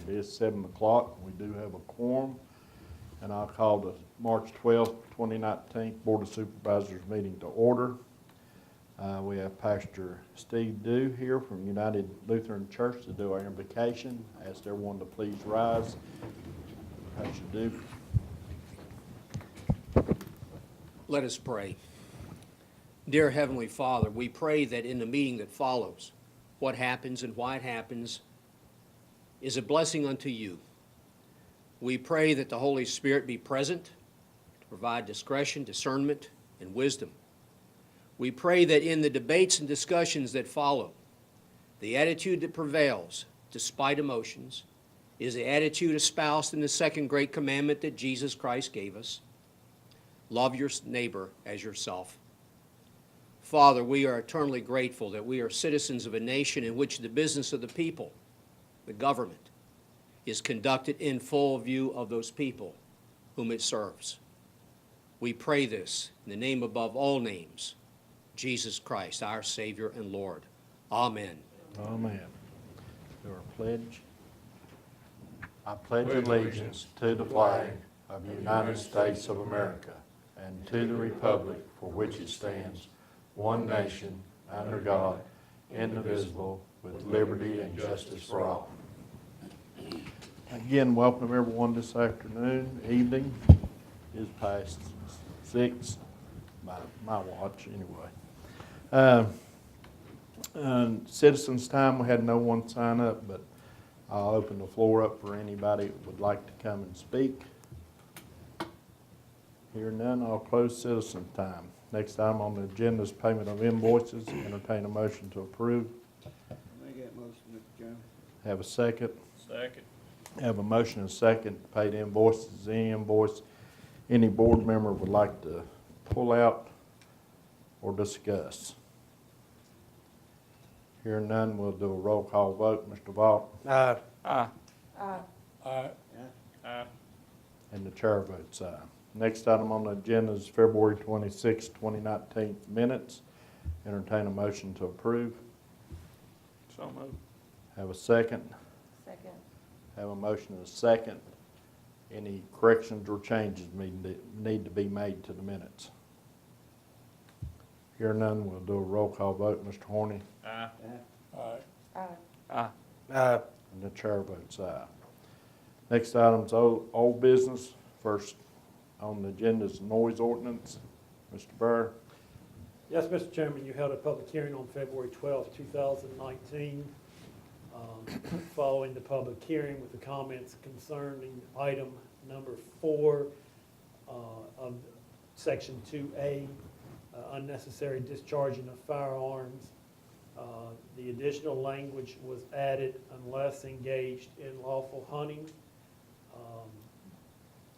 It is 7 o'clock. We do have a quorum. And I'll call the March 12th, 2019 Board of Supervisors meeting to order. We have Pastor Steve Dew here from United Lutheran Church to do our invocation. I ask everyone to please rise. Pastor Dew. Let us pray. Dear Heavenly Father, we pray that in the meeting that follows, what happens and why it happens is a blessing unto you. We pray that the Holy Spirit be present to provide discretion, discernment, and wisdom. We pray that in the debates and discussions that follow, the attitude that prevails, despite emotions, is the attitude espoused in the second great commandment that Jesus Christ gave us. Love your neighbor as yourself. Father, we are eternally grateful that we are citizens of a nation in which the business of the people, the government, is conducted in full view of those people whom it serves. We pray this in the name above all names, Jesus Christ, our Savior and Lord. Amen. Amen. Do our pledge. I pledge allegiance to the flag of the United States of America and to the republic for which it stands, one nation, under God, indivisible, with liberty and justice for all. Again, welcome everyone this afternoon, evening. It is past 6, by my watch anyway. Citizens' time, we had no one sign up, but I'll open the floor up for anybody that would like to come and speak. Hear none, I'll close citizen time. Next item on the agenda is payment of invoices. Entertain a motion to approve. Make that motion, Mr. Chairman. Have a second. Second. Have a motion and a second to pay the invoices. Any invoice any board member would like to pull out or discuss? Hearing none, we'll do a roll call vote. Mr. Vaught? Aye. Aye. Aye. And the chair votes aye. Next item on the agenda is February 26, 2019 minutes. Entertain a motion to approve. So moved. Have a second. Second. Have a motion and a second. Any corrections or changes need to be made to the minutes? Hear none, we'll do a roll call vote. Mr. Horny? Aye. Aye. Aye. Aye. Aye. And the chair votes aye. Next item's old business. First on the agenda is noise ordinance. Mr. Burr? Yes, Mr. Chairman, you held a public hearing on February 12, 2019. Following the public hearing with the comments concerning item number 4 of section 2A, unnecessary discharging of firearms. The additional language was added unless engaged in lawful hunting.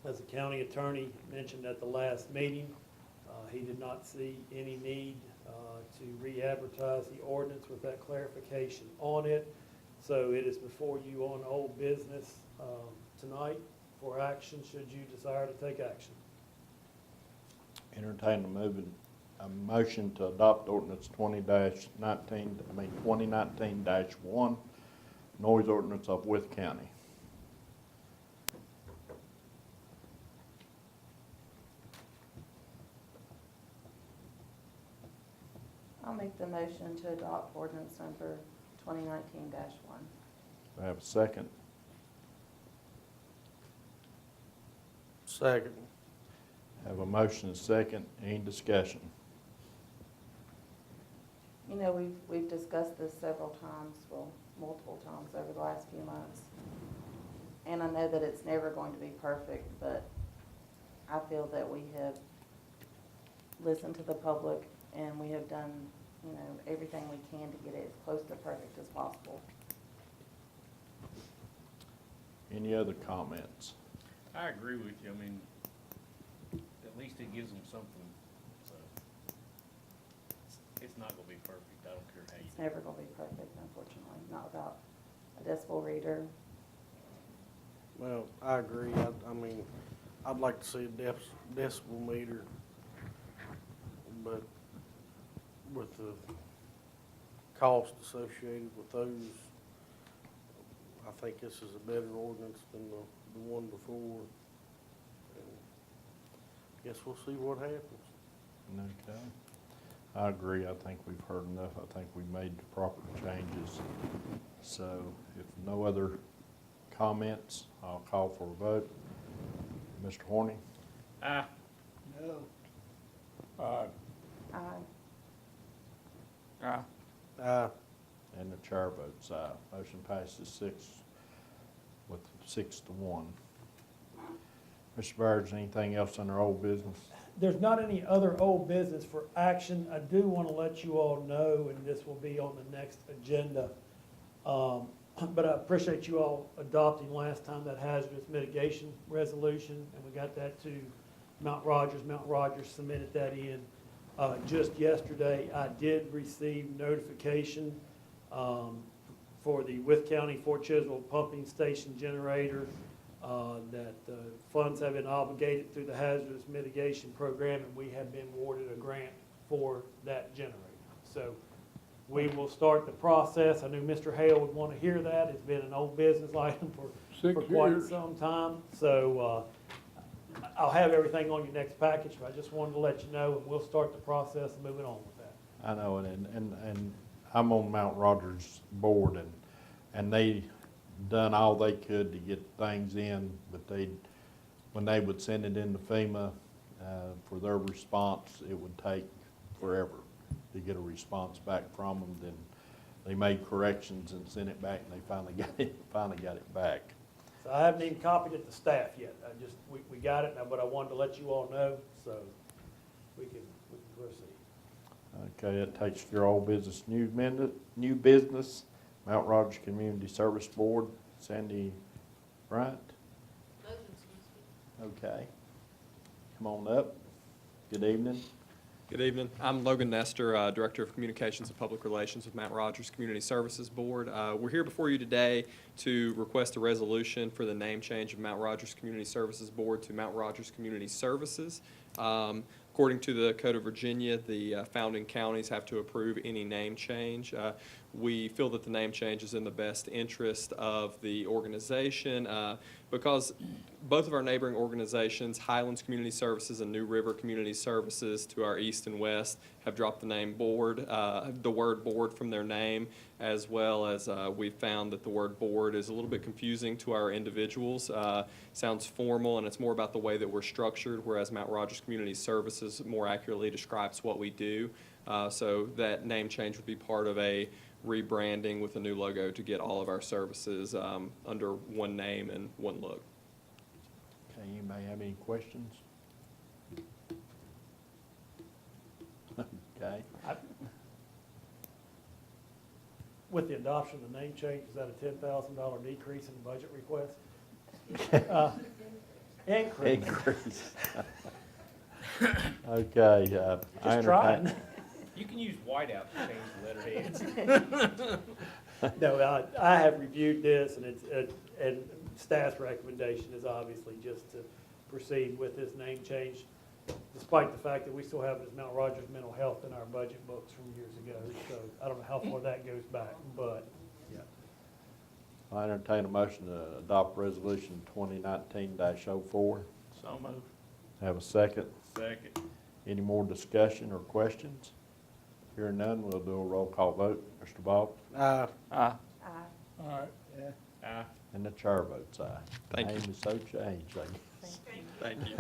As the county attorney mentioned at the last meeting, he did not see any need to re-advertise the ordinance with that clarification on it. So it is before you on old business tonight for action should you desire to take action. Entertain a motion to adopt ordinance 2019-1, noise ordinance of Wythe County. I'll make the motion to adopt ordinance number 2019-1. Do I have a second? Second. Have a motion and a second. Any discussion? You know, we've discussed this several times, well, multiple times over the last few months. And I know that it's never going to be perfect, but I feel that we have listened to the public and we have done, you know, everything we can to get it as close to perfect as possible. Any other comments? I agree with you. I mean, at least it gives them something. So it's not going to be perfect. I don't care how you It's do it. never going to be perfect, unfortunately, not without a decibel reader. Well, I agree. I mean, I'd like to see a decibel meter, but with the cost associated with those, I think this is a better ordinance than the one before. And guess we'll see what happens. Okay. I agree. I think we've heard enough. I think we made the proper changes. So if no other comments, I'll call for a vote. Mr. Horning? Aye. No. Aye. Aye. And the chair votes aye. Motion passes 6-1. Mr. Byers, anything else under old business? There's not any other old business for action. I do want to let you all know, and this will be on the next agenda, but I appreciate you all adopting last time that hazardous mitigation resolution, and we got that to Mount Rogers. Mount Rogers submitted that in. Just yesterday, I did receive notification for the Wythe County Fort Chiswell pumping station generator that funds have been obligated through the hazardous mitigation program, and we have been awarded a grant for that generator. So we will start the process. I knew Mr. Hale would want to hear that. It's been an old business item for quite some time. So I'll have everything on your next package, but I just wanted to let you know, and we'll start the process of moving on with that. I know, and I'm on Mount Rogers board, and they done all they could to get things in, but when they would send it into FEMA for their response, it would take forever to get a response back from them. Then they made corrections and sent it back, and they finally got it back. So I haven't even copied it to staff yet. We got it now, but I wanted to let you all know, so we can proceed. Okay, that takes your old business, new business, Mount Rogers Community Service Board, Sandy Bryant. Okay, come on up. Good evening. Good evening. I'm Logan Nestor, Director of Communications and Public Relations with Mount Rogers Community Services Board. We're here before you today to request a resolution for the name change of Mount Rogers Community Services Board to Mount Rogers Community Services. According to the Code of Virginia, the founding counties have to approve any name change. We feel that the name change is in the best interest of the organization because both of our neighboring organizations, Highlands Community Services and New River Community Services to our east and west, have dropped the name board, the word board from their name, as well as we've found that the word board is a little bit confusing to our individuals. Sounds formal, and it's more about the way that we're structured, whereas Mount Rogers Community Services more accurately describes what we do. So that name change would be part of a rebranding with a new logo to get all of our services under one name and one look. Okay, anybody have any questions? Okay. With the adoption of the name change, is that a $10,000 decrease in the budget request? Increase. Increase. Okay, I Just trying. entertain, You can use whiteout to change the letterhead. No, I have reviewed this, and and staff's recommendation is obviously just to proceed with this name change, despite the fact that we still have it as Mount Rogers Mental Health in our budget books from years ago. So I don't know how far that goes back, but, yeah. I entertain a motion to adopt resolution 2019-04. So moved. Have a second. Second. Any more discussion or questions? Hearing none, we'll do a roll call vote. Mr. Ball? Aye. Aye. Aye. Yeah. Aye. And the chair votes aye. Thank you. Name is so changed. Thank you.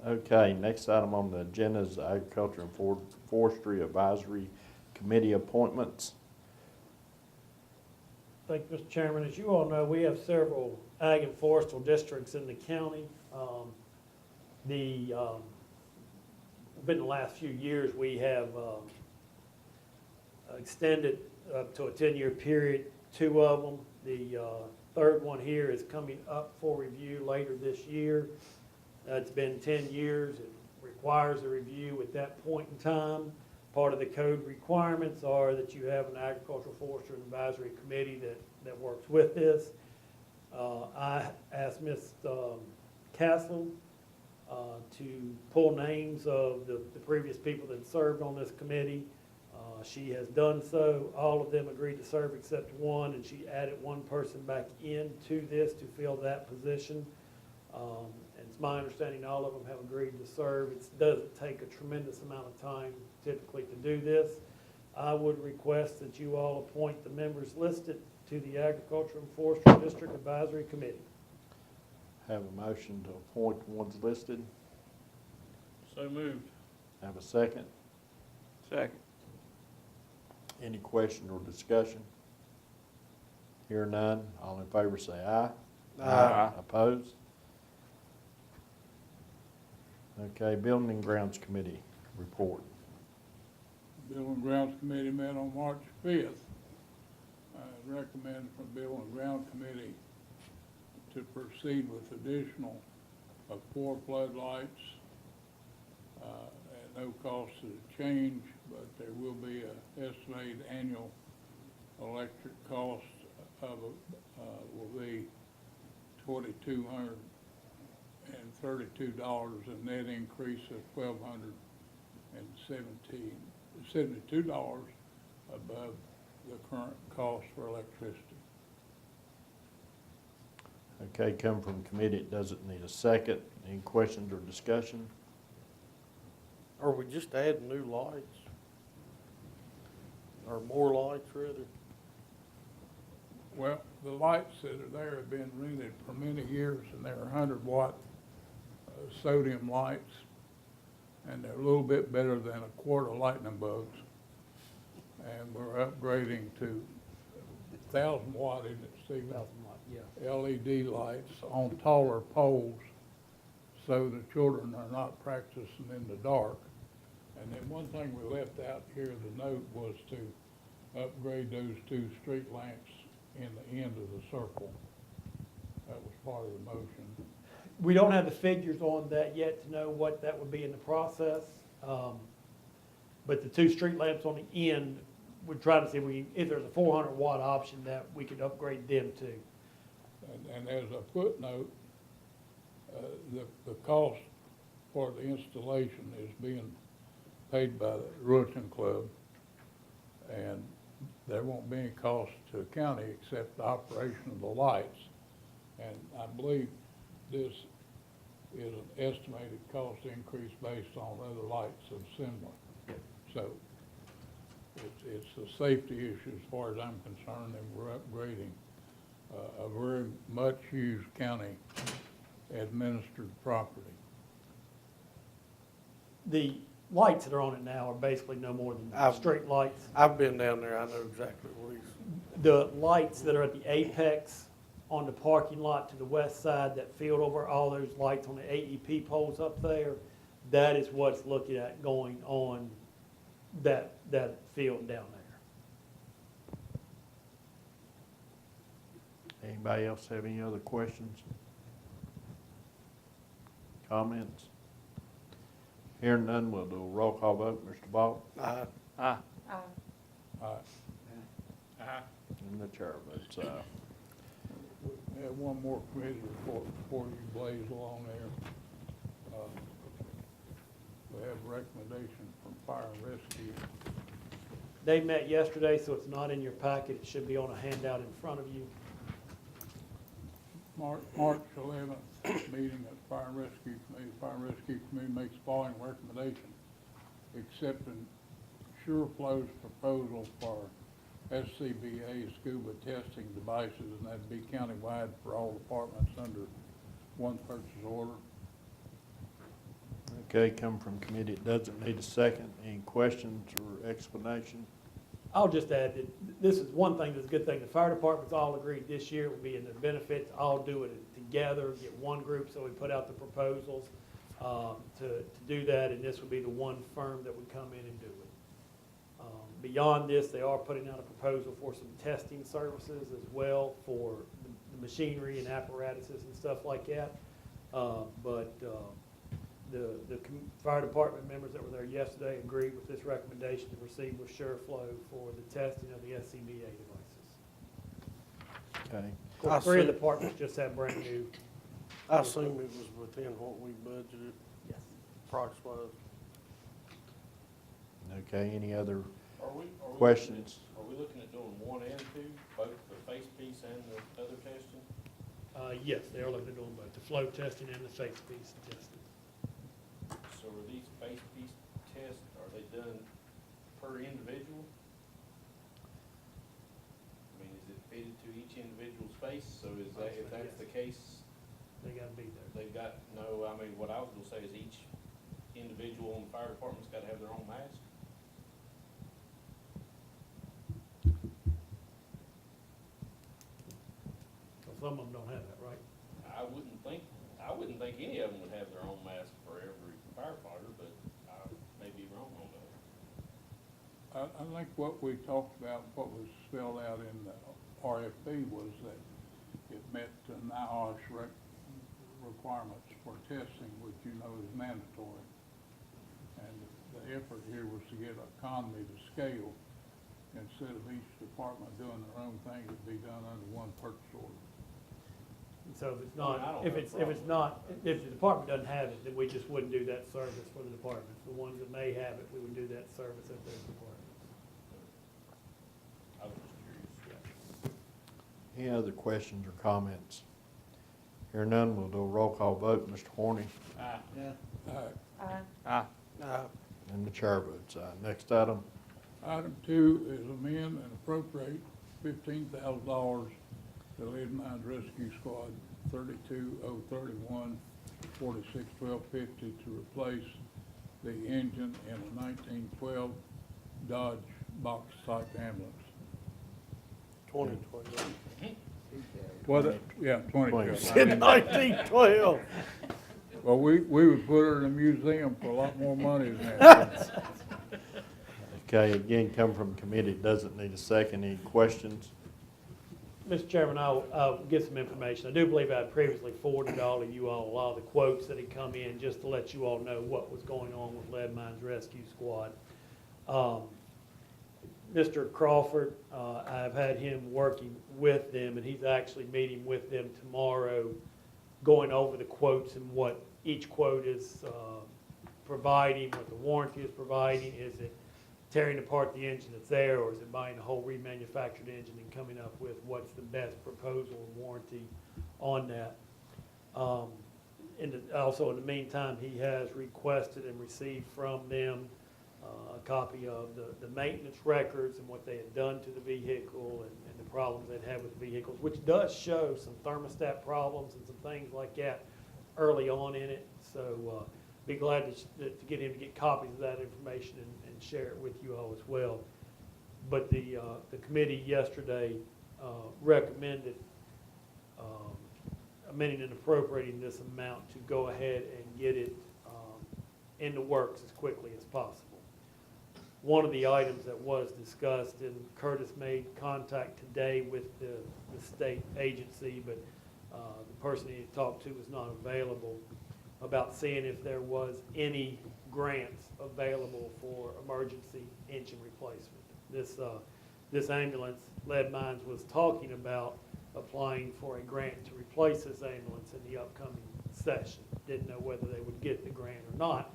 Okay, next item on the agenda is the Agriculture and Forestry Advisory Committee appointments. Thank you, Mr. Chairman. As you all know, we have several ag and forestal districts in the county. Within the last few years, we have extended up to a 10-year period, 2 of them. The third one here is coming up for review later this year. It's been 10 years. It requires a review at that point in time. Part of the code requirements are that you have an agricultural forestry advisory committee that works with this. I asked Ms. Castle to pull names of the previous people that served on this committee. She has done so. All of them agreed to serve except one, and she added one person back into this to fill that position. And it's my understanding all of them have agreed to serve. It doesn't take a tremendous amount of time typically to do this. I would request that you all appoint the members listed to the Agriculture and Forestry District Advisory Committee. Have a motion to appoint the ones listed. So moved. Have a second. Second. Any question or discussion? Hear none, all in favor say aye. Aye. Opposed? Okay, Building and Grounds Committee report. Building and Grounds Committee met on March 5th. I recommend from Building and Grounds Committee to proceed with additional of 4 floodlights at no cost to the change, but there will be an estimated annual electric cost of will be $2,232, a net increase of $1,272 above the current cost for electricity. Okay, come from committee, it doesn't need a second. Any questions or discussion? Are we just adding new lights? Or more lights, rather? Well, the lights that are there have been rented for many years, and they're 100-watt sodium lights, and they're a little bit better than a quart of lightning bugs. And we're upgrading to 1,000-watt, isn't it, Stephen? 1,000-watt, yeah. LED lights on taller poles, so the children are not practicing in the dark. And then one thing we left out here, the note, was to upgrade those 2 street lamps in the end of the circle. That was part of the motion. We don't have the figures on that yet to know what that would be in the process. But the 2 street lamps on the end, we're trying to see if there's a 400-watt option that we could upgrade them to. And as a footnote, the cost for the installation is being paid by the Ruritan Club, and there won't be any cost to the county except the operation of the lights. And I believe this is an estimated cost increase based on other lights of similar. So it's a safety issue as far as I'm concerned, and we're upgrading a very much used county administered property. The lights that are on it now are basically no more than street lights. I've been down there, I know exactly what he's. The lights that are at the apex on the parking lot to the west side, that field over all those lights on the AEP poles up there, that is what's looking at going on that field down there. Anybody else have any other questions? Comments? Hearing none, we'll do a roll call vote. Mr. Ball? Aye. Aye. And the chair votes aye. We have one more committee report before you blaze along there. We have a recommendation from Fire and Rescue. They met yesterday, so it's not in your packet. It should be on a handout in front of you. March 11th meeting of the Fire and Rescue Committee. The Fire and Rescue Committee makes the following recommendation: accepting SureFlow's proposal for SCBA scuba testing devices, and that'd be countywide for all departments under one purchase order. Okay, come from committee, it doesn't need a second. Any questions or explanation? I'll just add that this is one thing that's a good thing. The fire departments all agreed this year it would be in their benefit to all do it together, get one group, so we put out the proposals to do that, and this would be the one firm that would come in and do it. Beyond this, they are putting out a proposal for some testing services as well for the machinery and apparatuses and stuff like that. The fire department members that were there yesterday agreed with this recommendation to proceed with SureFlow for the testing of the SCBA devices. Okay, Of course, 3 of the departments just have brand new. I assume it was within what we budgeted, Yes. price-wise. okay, any other Are we looking at- Questions? Are we looking at doing one and two, both the face piece and the other testing? Yes, they are looking at doing both, the flow testing and the face piece testing. So are these face piece tests, are they done per individual? I mean, is it fitted to each individual space? So is that, if that's the case, They gotta be there. they've got no, I mean, what I was gonna say is each individual in the fire department's gotta have their own mask? So some of them don't have that, right? I wouldn't think any of them would have their own mask for every firefighter, but I may be wrong on that. I think what we talked about, what was spelled out in the RFP was that it met the NIOSH requirements for testing, which you know is mandatory. And the effort here was to get economy to scale. Instead of each department doing their own thing, it'd be done under one purchase order. So if it's I mean, I not, don't if have a it's problem. not, if the department doesn't have it, then we just wouldn't do that service for the departments. The ones that may have it, we would do that service at those departments. I was just curious. Any other questions or comments? Hear none, we'll do a roll call vote. Mr. Horny? Yeah. Aye. And the chair votes aye. Next item, Item 2 is amend and appropriate $15,000 to Lead Mines Rescue Squad 32031 461250 to replace the engine in a 1912 Dodge box type ambulance. 2012. What? Yeah, 2012. 1912. Well, we would put her in a museum for a lot more money than that. okay, again, come from committee, doesn't need a second. Any questions? Mr. Chairman, I'll get some information. I do believe I previously forwarded all of you all a lot of the quotes that had come in, just to let you all know what was going on with Lead Mines Rescue Squad. Mr. Crawford, I've had him working with them, and he's actually meeting with them tomorrow, going over the quotes and what each quote is providing, what the warranty is providing. Is it tearing apart the engine that's there, or is it buying a whole remanufactured engine and coming up with what's the best proposal and warranty on that? Also, in the meantime, he has requested and received from them a copy of the maintenance records and what they had done to the vehicle and the problems they'd had with the vehicles, which does show some thermostat problems and some things like that early on in it. So be glad to get him to get copies of that information and share it with you all as well. But the committee yesterday recommended amending and appropriating this amount to go ahead and get it in the works as quickly as possible. One of the items that was discussed, and Curtis made contact today with the state agency, but the person he had talked to was not available, about seeing if there was any grants available for emergency engine replacement. This ambulance, Lead Mines was talking about applying for a grant to replace this ambulance in the upcoming session. Didn't know whether they would get the grant or not.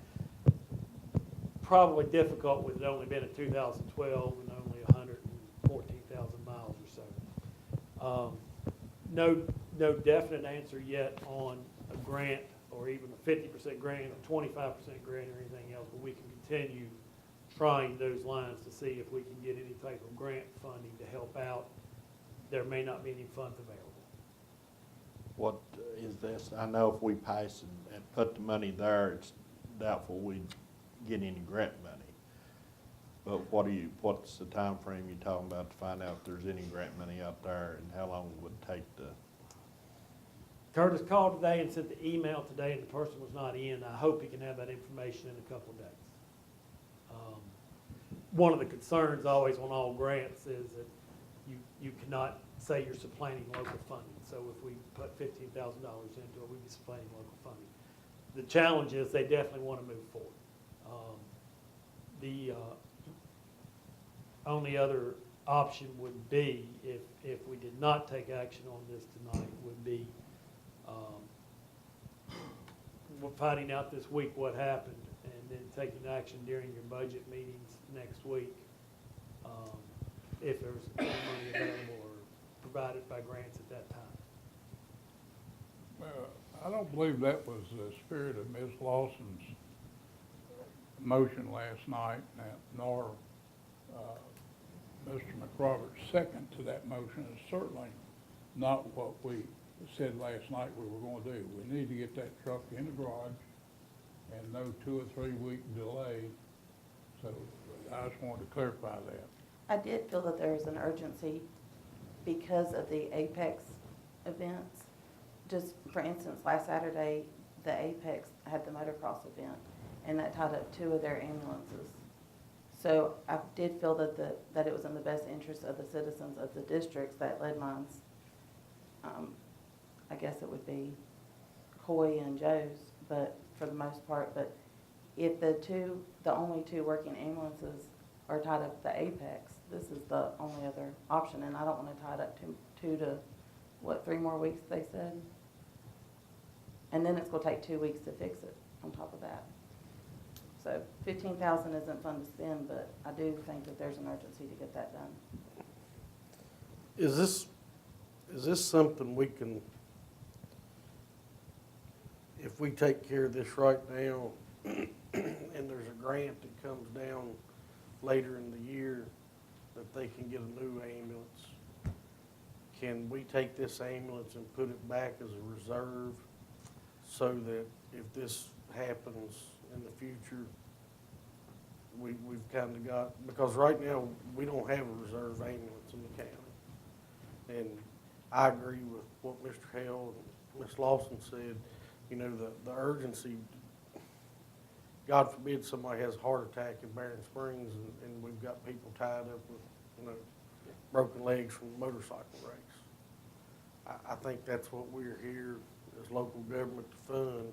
Probably difficult with it only been a 2012 and only 114,000 miles or so. No definite answer yet on a grant, or even a 50% grant or 25% grant or anything else, but we can continue trying those lines to see if we can get any type of grant funding to help out. There may not be any funds available. What is this? I know if we pass and put the money there, it's doubtful we'd get any grant money. But what's the time frame you talking about to find out if there's any grant money out there, and how long it would take to? Curtis called today and sent the email today, and the person was not in. I hope he can have that information in a couple of days. One of the concerns always on all grants is that you cannot say you're supplanting local funding. So if we put $15,000 into it, we'd be supplanting local funding. The challenge is they definitely want to move forward. The only other option would be, if we did not take action on this tonight, would be finding out this week what happened, and then taking action during your budget meetings next week if there's any money available or provided by grants at that time. Well, I don't believe that was the spirit of Ms. Lawson's motion last night, nor Mr. McRoberts' second to that motion. It's certainly not what we said last night we were going to do. We need to get that truck in the garage and no 2 or 3 week delay. So I just wanted to clarify that. I did feel that there was an urgency because of the Apex events. Just for instance, last Saturday, the Apex had the motocross event, and that tied up 2 of their ambulances. So I did feel that that it was in the best interest of the citizens of the districts that lead mines. I guess it would be Coy and Joe's, but for the most part. But if the only 2 working ambulances are tied up at the Apex, this is the only other option, and I don't want to tie it up two to, what, 3 more weeks, they said? And then it's gonna take 2 weeks to fix it on top of that. So $15,000 isn't fun to spend, but I do think that there's an urgency to get that done. Is this something we can, if we take care of this right now, and there's a grant that comes down later in the year that they can get a new ambulance, can we take this ambulance and put it back as a reserve so that if this happens in the future, we've kind of got, because right now, we don't have a reserve ambulance in the county. And I agree with what Mr. Hale and Ms. Lawson said, you know, the urgency, God forbid somebody has a heart attack in Barron Springs and we've got people tied up with, you know, broken legs from motorcycle wrecks. I think that's what we're here as local government to fund.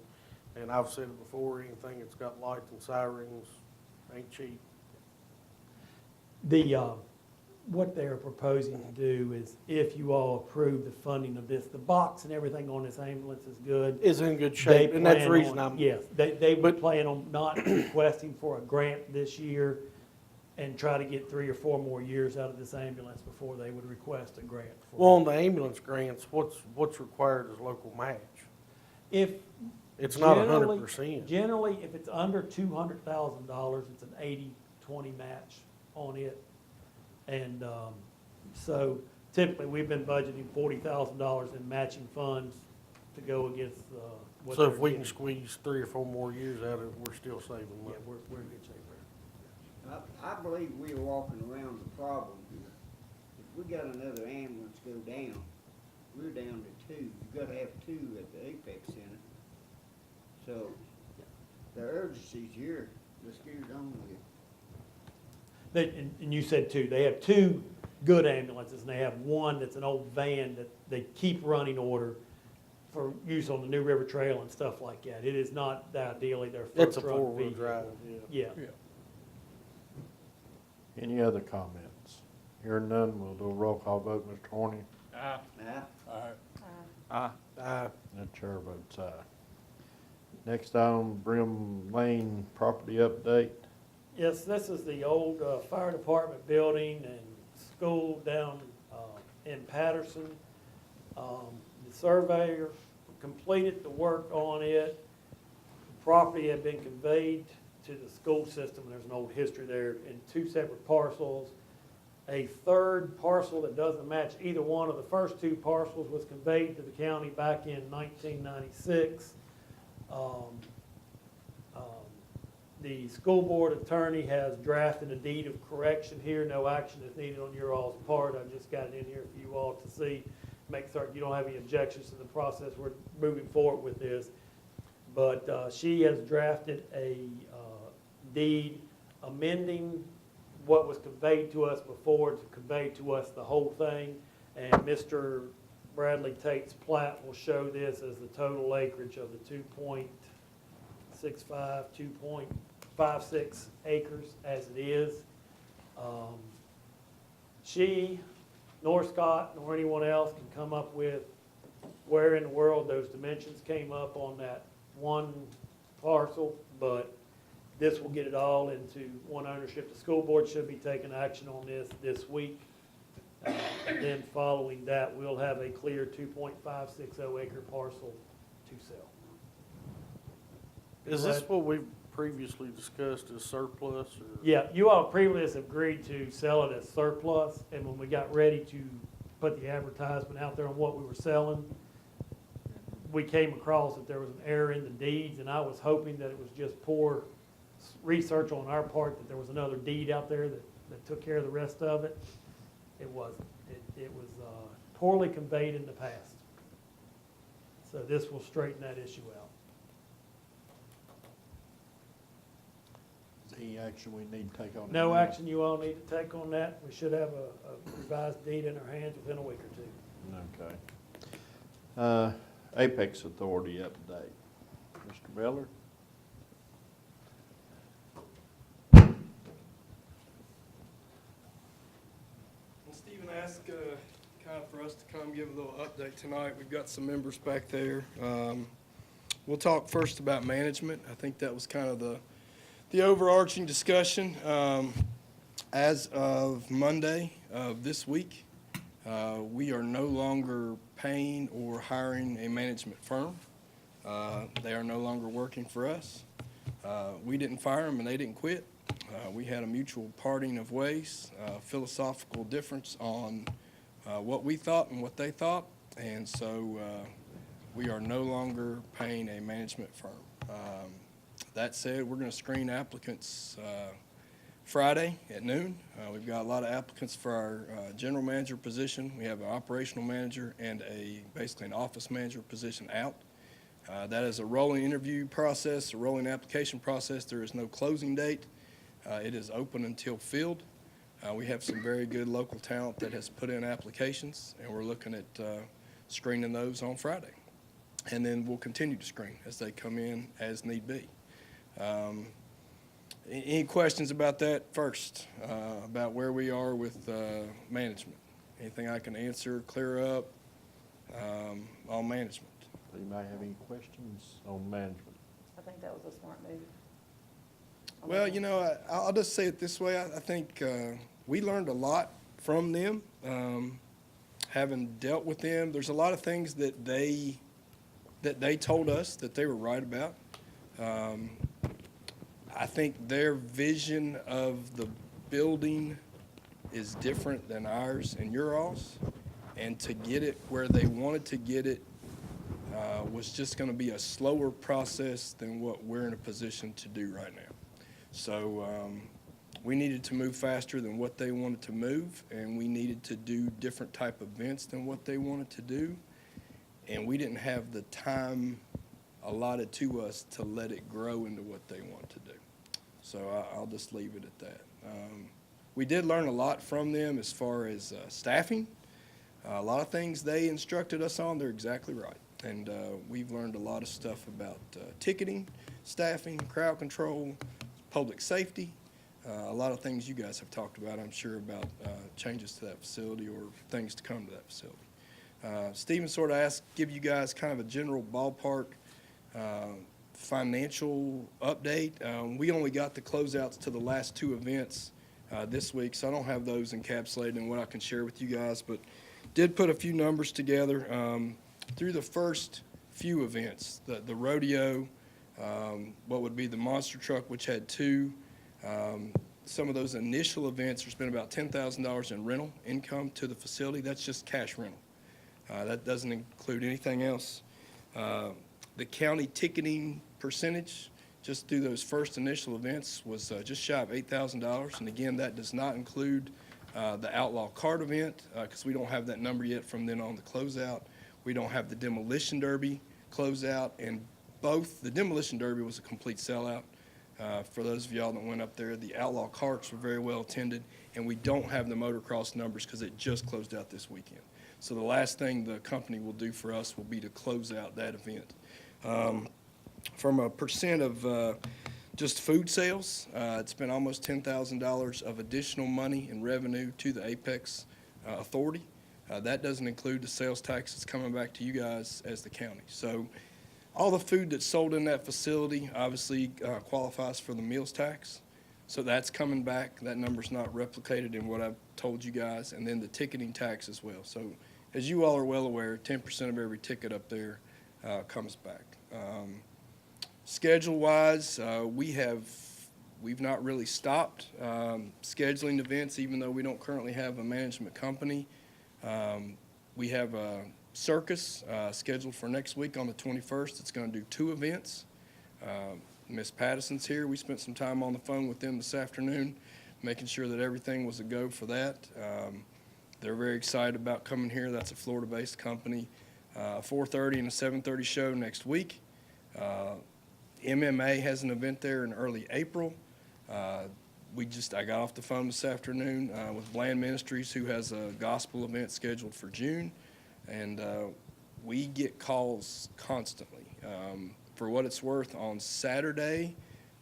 And I've said it before, anything that's got lights and sirens ain't cheap. What they're proposing to do is, if you all approve the funding of this, the box and everything on this ambulance is good. It's in good They shape, and that's the plan reason on- I'm. Yes, they would plan on not requesting for a grant this year and try to get 3 or 4 more years out of this ambulance before they would request a grant. Well, on the ambulance grants, what's required is local match. If It's not generally- 100%. Generally, if it's under $200,000, it's an 80-20 match on it. And so typically, we've been budgeting $40,000 in matching funds to go against what So they're if we can getting. squeeze 3 or 4 more years out of it, we're still saving Yeah, money. we're in good shape there. I believe we're walking around the problem here. If we got another ambulance go down, we're down to 2. You gotta have 2 at the Apex Center. So the urgency's here, let's get it on with. And you said 2. They have 2 good ambulances, and they have 1 that's an old van that they keep running order for use on the New River Trail and stuff like that. It is not ideally their It's first a run 4-wheel vehicle. drive, yeah. Yeah. Any other comments? Hearing none, we'll do a roll call vote. Mr. Horny? Nah, All right. The chair votes aye. Next item, Brim Lane property update. Yes, this is the old fire department building and school down in Patterson. The surveyor completed the work on it. The property had been conveyed to the school system. There's an old history there in 2 separate parcels. A third parcel that doesn't match either one of the first 2 parcels was conveyed to the county back in 1996. The school board attorney has drafted a deed of correction here. No action is needed on your all's part. I've just got it in here for you all to see, make certain you don't have any objections to the process. We're moving forward with this. But she has drafted a deed amending what was conveyed to us before to convey to us the whole thing. And Mr. Bradley Tate's plat will show this as the total acreage of the 2.56 acres as it is. She, nor Scott, nor anyone else can come up with where in the world those dimensions came up on that one parcel, but This will get it all into one ownership. The school board should be taking action on this week. And then following that, we'll have a clear 2.560 acre parcel to sell. Is this what we previously discussed as surplus, or? Yeah, you all previously agreed to sell it as surplus, and when we got ready to put the advertisement out there on what we were selling, we came across that there was an error in the deeds, and I was hoping that it was just poor research on our part, that there was another deed out there that took care of the rest of it. It wasn't. It was poorly conveyed in the past. So this will straighten that issue out. Is there any action we need to take on it? No now? action you all need to take on that. We should have a revised deed in our hands within a week or two. Okay. Apex Authority update. Mr. Beller? Well, Stephen asked kind of for us to come give a little update tonight. We've got some members back there. We'll talk first about management. I think that was kind of the overarching discussion. As of Monday of this week, we are no longer paying or hiring a management firm. They are no longer working for us. We didn't fire them and they didn't quit. We had a mutual parting of ways, philosophical difference on what we thought and what they thought, and so we are no longer paying a management firm. That said, we're going to screen applicants Friday at noon. We've got a lot of applicants for our general manager position. We have an operational manager and basically an office manager position out. That is a rolling interview process, a rolling application process. There is no closing date. It is open until filled. We have some very good local talent that has put in applications, and we're looking at screening those on Friday. And then we'll continue to screen as they come in as need be. Any questions about that first, about where we are with management? Anything I can answer, clear up on management? Anybody have any questions on management? I think that was a smart move. Well, you know, I'll just say it this way. I think we learned a lot from them, having dealt with them. There's a lot of things that they told us that they were right about. I think their vision of the building is different than ours and your all's, and to get it where they wanted to get it was just going to be a slower process than what we're in a position to do right now. So we needed to move faster than what they wanted to move, and we needed to do different type of events than what they wanted to do, and we didn't have the time allotted to us to let it grow into what they want to do. So I'll just leave it at that. We did learn a lot from them as far as staffing. A lot of things they instructed us on, they're exactly right. And we've learned a lot of stuff about ticketing, staffing, crowd control, public safety. A lot of things you guys have talked about, I'm sure, about changes to that facility or things to come to that facility. Stephen sort of asked, give you guys kind of a general ballpark financial update. We only got the closeouts to the last two events this week, so I don't have those encapsulated in what I can share with you guys, but did put a few numbers together. Through the first few events, the rodeo, what would be the monster truck, which had two, some of those initial events, there's been about $10,000 in rental income to the facility. That's just cash rental. That doesn't include anything else. The county ticketing percentage, just through those first initial events, was just shy of $8,000. And again, that does not include the Outlaw Cart event, because we don't have that number yet from then on the closeout. We don't have the Demolition Derby closeout, and both, the Demolition Derby was a complete sellout. For those of y'all that went up there, the Outlaw Carts were very well attended, and we don't have the motocross numbers because it just closed out this weekend. So the last thing the company will do for us will be to close out that event. From a percent of just food sales, it's been almost $10,000 of additional money in revenue to the Apex Authority. That doesn't include the sales taxes coming back to you guys as the county. So All the food that's sold in that facility obviously qualifies for the meals tax. So that's coming back. That number's not replicated in what I've told you guys. And then the ticketing tax as well. So as you all are well aware, 10% of every ticket up there comes back. Schedule-wise, we've not really stopped scheduling events, even though we don't currently have a management company. We have a circus scheduled for next week on the 21st. It's going to do 2 events. Miss Patterson's here. We spent some time on the phone with them this afternoon, making sure that everything was a go for that. They're very excited about coming here. That's a Florida-based company. 4:30 and a 7:30 show next week. MMA has an event there in early April. I got off the phone this afternoon with Bland Ministries, who has a gospel event scheduled for June. And we get calls constantly. For what it's worth, on Saturday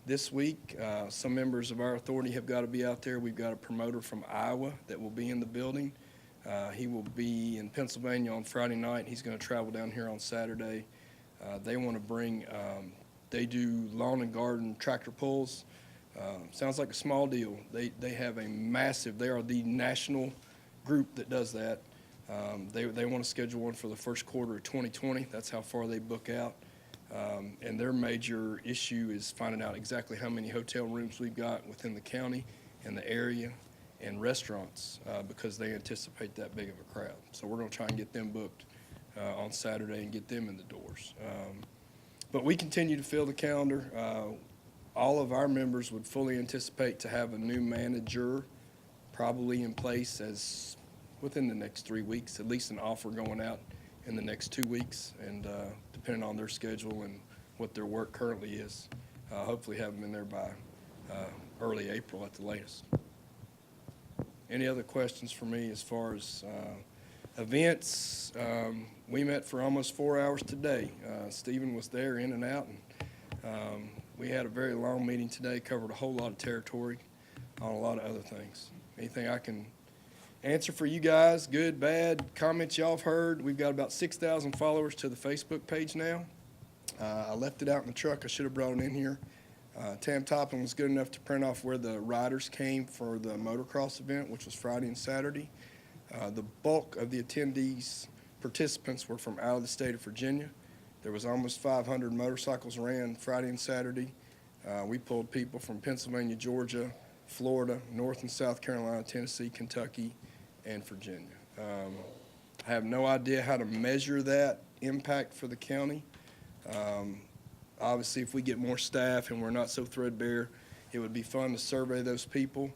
this week, some members of our authority have got to be out there. We've got a promoter from Iowa that will be in the building. He will be in Pennsylvania on Friday night. He's going to travel down here on Saturday. They want to bring, they do lawn and garden tractor pulls. Sounds like a small deal. They have a massive, they are the national group that does that. They want to schedule one for the first quarter of 2020. That's how far they book out. And their major issue is finding out exactly how many hotel rooms we've got within the county and the area and restaurants because they anticipate that big of a crowd. So we're going to try and get them booked on Saturday and get them in the doors. But we continue to fill the calendar. All of our members would fully anticipate to have a new manager probably in place as within the next 3 weeks, at least an offer going out in the next 2 weeks, and depending on their schedule and what their work currently is, hopefully have them in there by early April at the latest. Any other questions for me as far as events? We met for almost 4 hours today. Stephen was there in and out, and we had a very long meeting today, covered a whole lot of territory on a lot of other things. Anything I can answer for you guys, good, bad, comments y'all have heard? We've got about 6,000 followers to the Facebook page now. I left it out in the truck. I should have brought it in here. Tam Toppin was good enough to print off where the riders came for the motocross event, which was Friday and Saturday. The bulk of the attendees, participants, were from out of the state of Virginia. There was almost 500 motorcycles ran Friday and Saturday. We pulled people from Pennsylvania, Georgia, Florida, North and South Carolina, Tennessee, Kentucky, and Virginia. I have no idea how to measure that impact for the county. Obviously, if we get more staff and we're not so threadbare, it would be fun to survey those people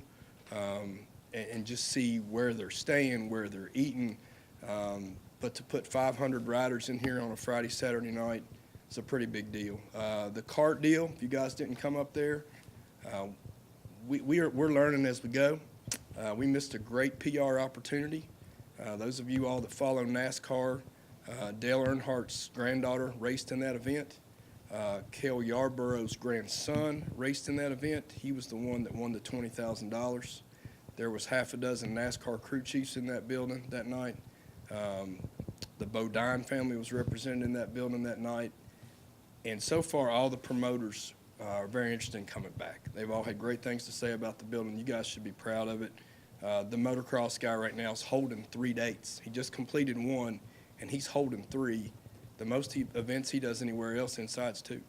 and just see where they're staying, where they're eating. But to put 500 riders in here on a Friday, Saturday night is a pretty big deal. The cart deal, if you guys didn't come up there, we're learning as we go. We missed a great PR opportunity. Those of you all that follow NASCAR, Dale Earnhardt's granddaughter raced in that event. Cale Yarborough's grandson raced in that event. He was the one that won the $20,000. There was half a dozen NASCAR crew chiefs in that building that night. The Bodine family was represented in that building that night. And so far, all the promoters are very interested in coming back. They've all had great things to say about the building. You guys should be proud of it. The motocross guy right now is holding 3 dates. He just completed one, and he's holding 3. The most events he does anywhere else inside's 2.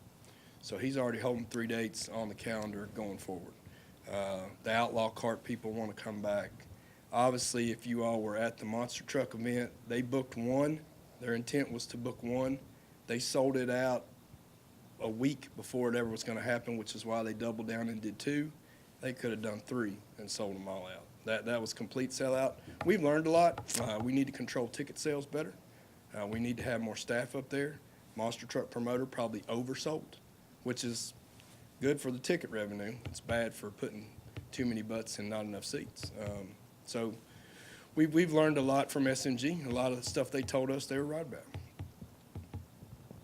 So he's already holding 3 dates on the calendar going forward. The Outlaw Cart people want to come back. Obviously, if you all were at the monster truck event, they booked 1. Their intent was to book 1. They sold it out a week before it ever was going to happen, which is why they doubled down and did 2. They could have done 3 and sold them all out. That was complete sellout. We've learned a lot. We need to control ticket sales better. We need to have more staff up there. Monster truck promoter probably oversold, which is good for the ticket revenue. It's bad for putting too many butts and not enough seats. So we've learned a lot from SMG. A lot of the stuff they told us they were right about.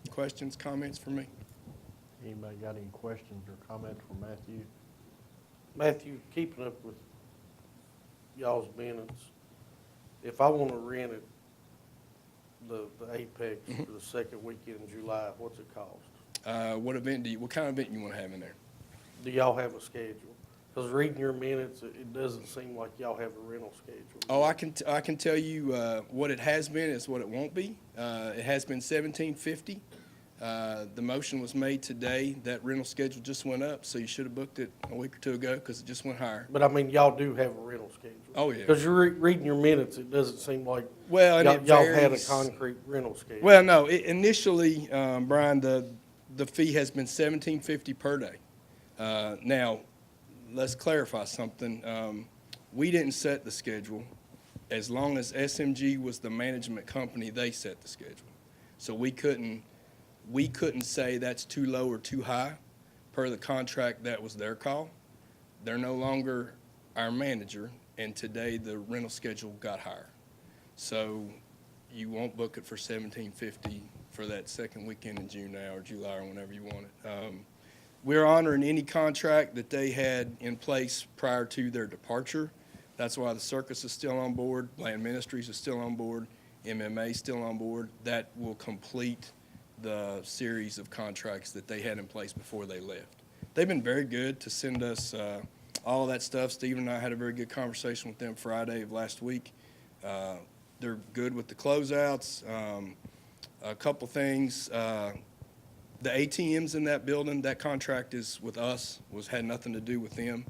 Questions, comments for me? Anybody got any questions or comments for Matthew? Matthew, keeping up with y'all's minutes, if I want to rent it the Apex for the second weekend in July, what's it cost? What kind of event you want to have in there? Do y'all have a schedule? Because reading your minutes, it doesn't seem like y'all have a rental schedule. Oh, I can tell you what it has been is what it won't be. It has been $17.50. The motion was made today. That rental schedule just went up, so you should have booked it a week or two ago because it just went higher. But I mean, y'all do have a rental schedule. Oh, yeah. Because you're reading your minutes, it doesn't seem like Well, and it y'all had a varies. concrete rental schedule. Well, no, initially, Brian, the fee has been $17.50 per day. Now, let's clarify something. We didn't set the schedule. As long as SMG was the management company, they set the schedule. So we couldn't say that's too low or too high. Per the contract, that was their call. They're no longer our manager, and today the rental schedule got higher. So you won't book it for $17.50 for that second weekend in June now, or July, or whenever you want it. We're honoring any contract that they had in place prior to their departure. That's why the circus is still on board, Land Ministries is still on board, MMA is still on board. That will complete the series of contracts that they had in place before they left. They've been very good to send us all of that stuff. Stephen and I had a very good conversation with them Friday of last week. They're good with the closeouts. A couple things. The ATMs in that building, that contract is with us, had nothing to do with them.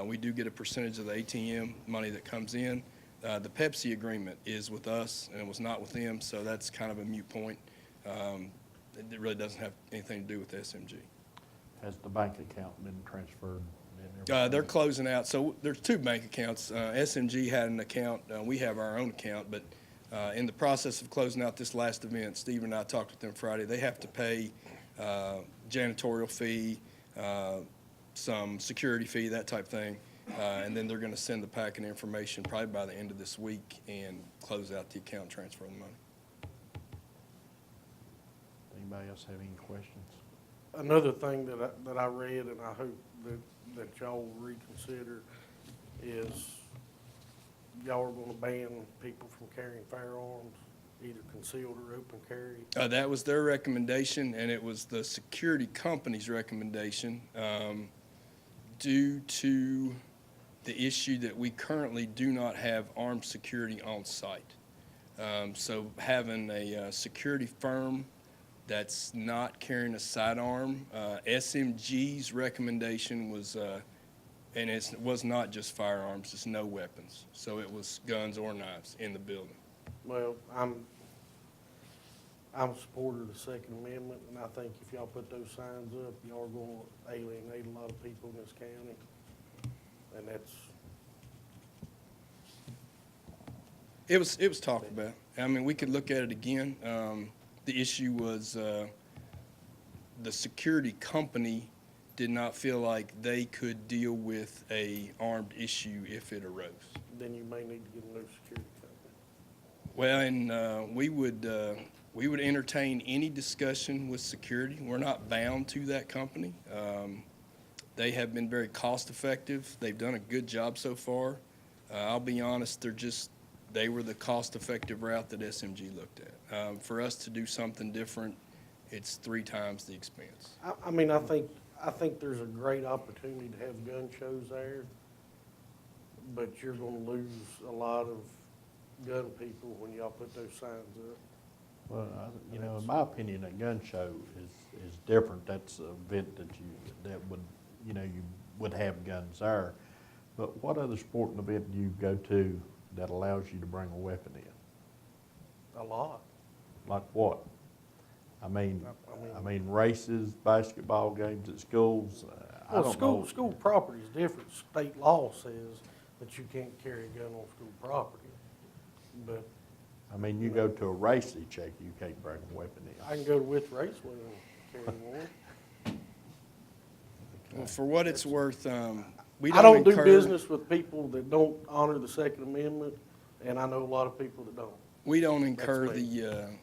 We do get a percentage of the ATM money that comes in. The Pepsi agreement is with us, and it was not with them, so that's kind of a moot point. It really doesn't have anything to do with SMG. Has the bank account been transferred? and everything? They're closing out, so there's two bank accounts. SMG had an account, we have our own account, but in the process of closing out this last event, Steve and I talked with them Friday, they have to pay janitorial fee, some security fee, that type thing, and then they're going to send the packet information probably by the end of this week and close out the account and transfer the money. Anybody else have any questions? Another thing that I read, and I hope that y'all will reconsider, is y'all are gonna ban people from carrying firearms, either concealed or open carry. That was their recommendation, and it was the security company's recommendation, due to the issue that we currently do not have armed security on site. So having a security firm that's not carrying a sidearm, SMG's recommendation was, and it was not just firearms, it's no weapons. So it was guns or knives in the building. Well, I'm a supporter of the Second Amendment, and I think if y'all put those signs up, y'all are gonna alienate a lot of people in this county. And that's, It was talked about. I mean, we could look at it again. The issue was the security company did not feel like they could deal with a armed issue if it arose. then you may need to get a new security company. Well, and we would entertain any discussion with security. We're not bound to that company. They have been very cost-effective. They've done a good job so far. I'll be honest, they were the cost-effective route that SMG looked at. For us to do something different, it's 3 times the expense. I mean, I think there's a great opportunity to have gun shows there, but you're gonna lose a lot of gun people when y'all put those signs up. Well, in my opinion, a gun show is different. That's an event that you would have guns there. But what other sporting event do you go to that allows you to bring a weapon in? A lot. Like what? I mean, races, basketball games at schools. I Well, don't know. school property is different. State law says that you can't carry a gun on school property. But I mean, you go to a race, they check you can't bring a weapon in. I can go to Wythe Raceway and carry one. Well, for what it's worth, we I don't do encourage- business with people that don't honor the Second Amendment, and I know a lot of people that don't. We don't incur That's me.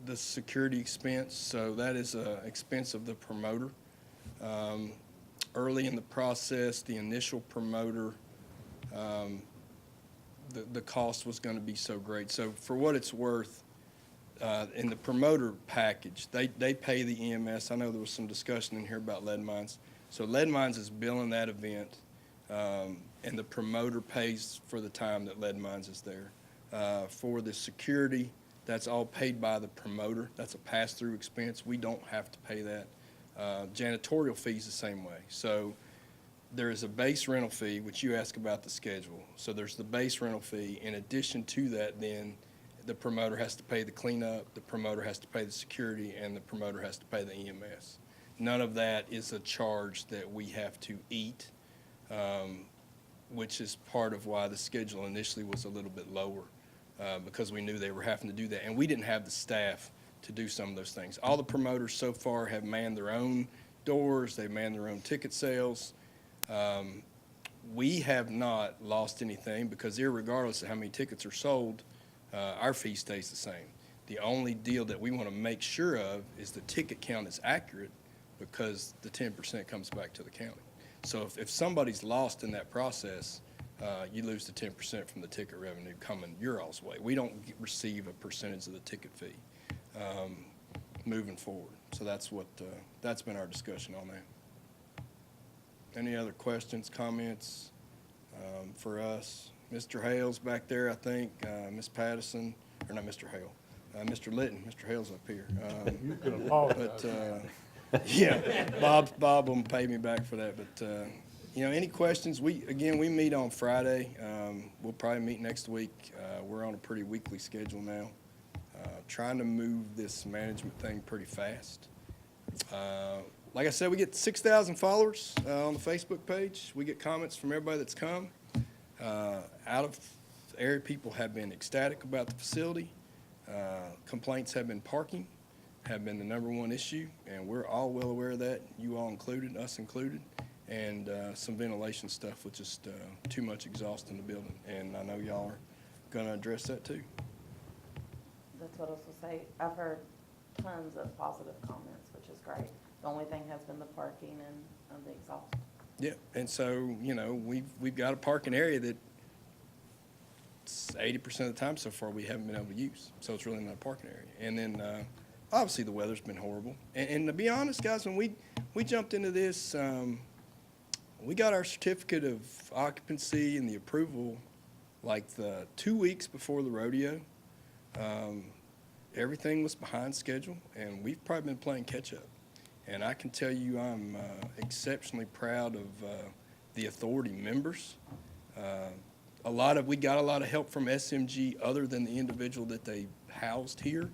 the security expense, so that is an expense of the promoter. Early in the process, the initial promoter, the cost was going to be so great. So for what it's worth, in the promoter package, they pay the EMS. I know there was some discussion in here about lead mines. So lead mines is billing that event, and the promoter pays for the time that lead mines is there. For the security, that's all paid by the promoter. That's a pass-through expense. We don't have to pay that. Janitorial fees the same way. So there is a base rental fee, which you ask about the schedule. So there's the base rental fee. In addition to that, then the promoter has to pay the cleanup, the promoter has to pay the security, and the promoter has to pay the EMS. None of that is a charge that we have to eat, which is part of why the schedule initially was a little bit lower, because we knew they were having to do that. And we didn't have the staff to do some of those things. All the promoters so far have manned their own doors, they've manned their own ticket sales. We have not lost anything because irregardless of how many tickets are sold, our fee stays the same. The only deal that we want to make sure of is the ticket count is accurate because the 10% comes back to the county. So if somebody's lost in that process, you lose the 10% from the ticket revenue coming your all's way. We don't receive a percentage of the ticket fee moving forward. So that's been our discussion on that. Any other questions, comments for us? Mr. Hale's back there, I think. Ms. Pattison, or not Mr. Hale, Mr. Litton. Mr. Hale's up here. You can apologize. But, yeah, Bob will pay me back for that. But, any questions? We meet on Friday. We'll probably meet next week. We're on a pretty weekly schedule now. Trying to move this management thing pretty fast. Like I said, we get 6,000 followers on the Facebook page. We get comments from everybody that's come. Out of area, people have been ecstatic about the facility. Complaints have been parking, have been the #1 issue, and we're all well aware of that, you all included, us included, and some ventilation stuff with just too much exhaust in the building. And I know y'all are going to address that too. That's what I was gonna say. I've heard tons of positive comments, which is great. The only thing has been the parking and the exhaust. Yeah, and so, we've got a parking area that 80% of the time so far we haven't been able to use. So it's really not a parking area. And then, obviously the weather's been horrible. And to be honest, guys, when we jumped into this, we got our certificate of occupancy and the approval like the 2 weeks before the rodeo. Everything was behind schedule, and we've probably been playing catch-up. And I can tell you I'm exceptionally proud of the authority members. We got a lot of help from SMG other than the individual that they housed here.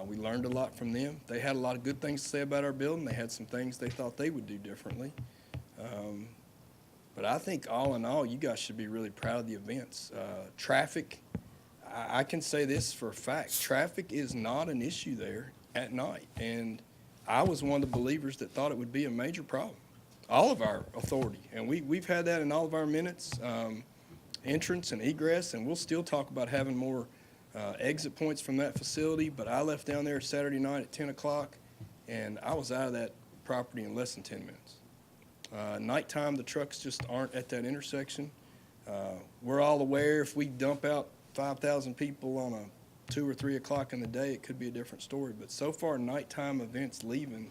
We learned a lot from them. They had a lot of good things to say about our building. They had some things they thought they would do differently. But I think all in all, you guys should be really proud of the events. Traffic, I can say this for a fact. Traffic is not an issue there at night. And I was one of the believers that thought it would be a major problem. All of our authority, and we've had that in all of our minutes, entrance and egress, and we'll still talk about having more exit points from that facility, but I left down there Saturday night at 10 o'clock, and I was out of that property in less than 10 minutes. Nighttime, the trucks just aren't at that intersection. We're all aware if we dump out 5,000 people on a 2 or 3 o'clock in the day, it could be a different story. But so far, nighttime events leaving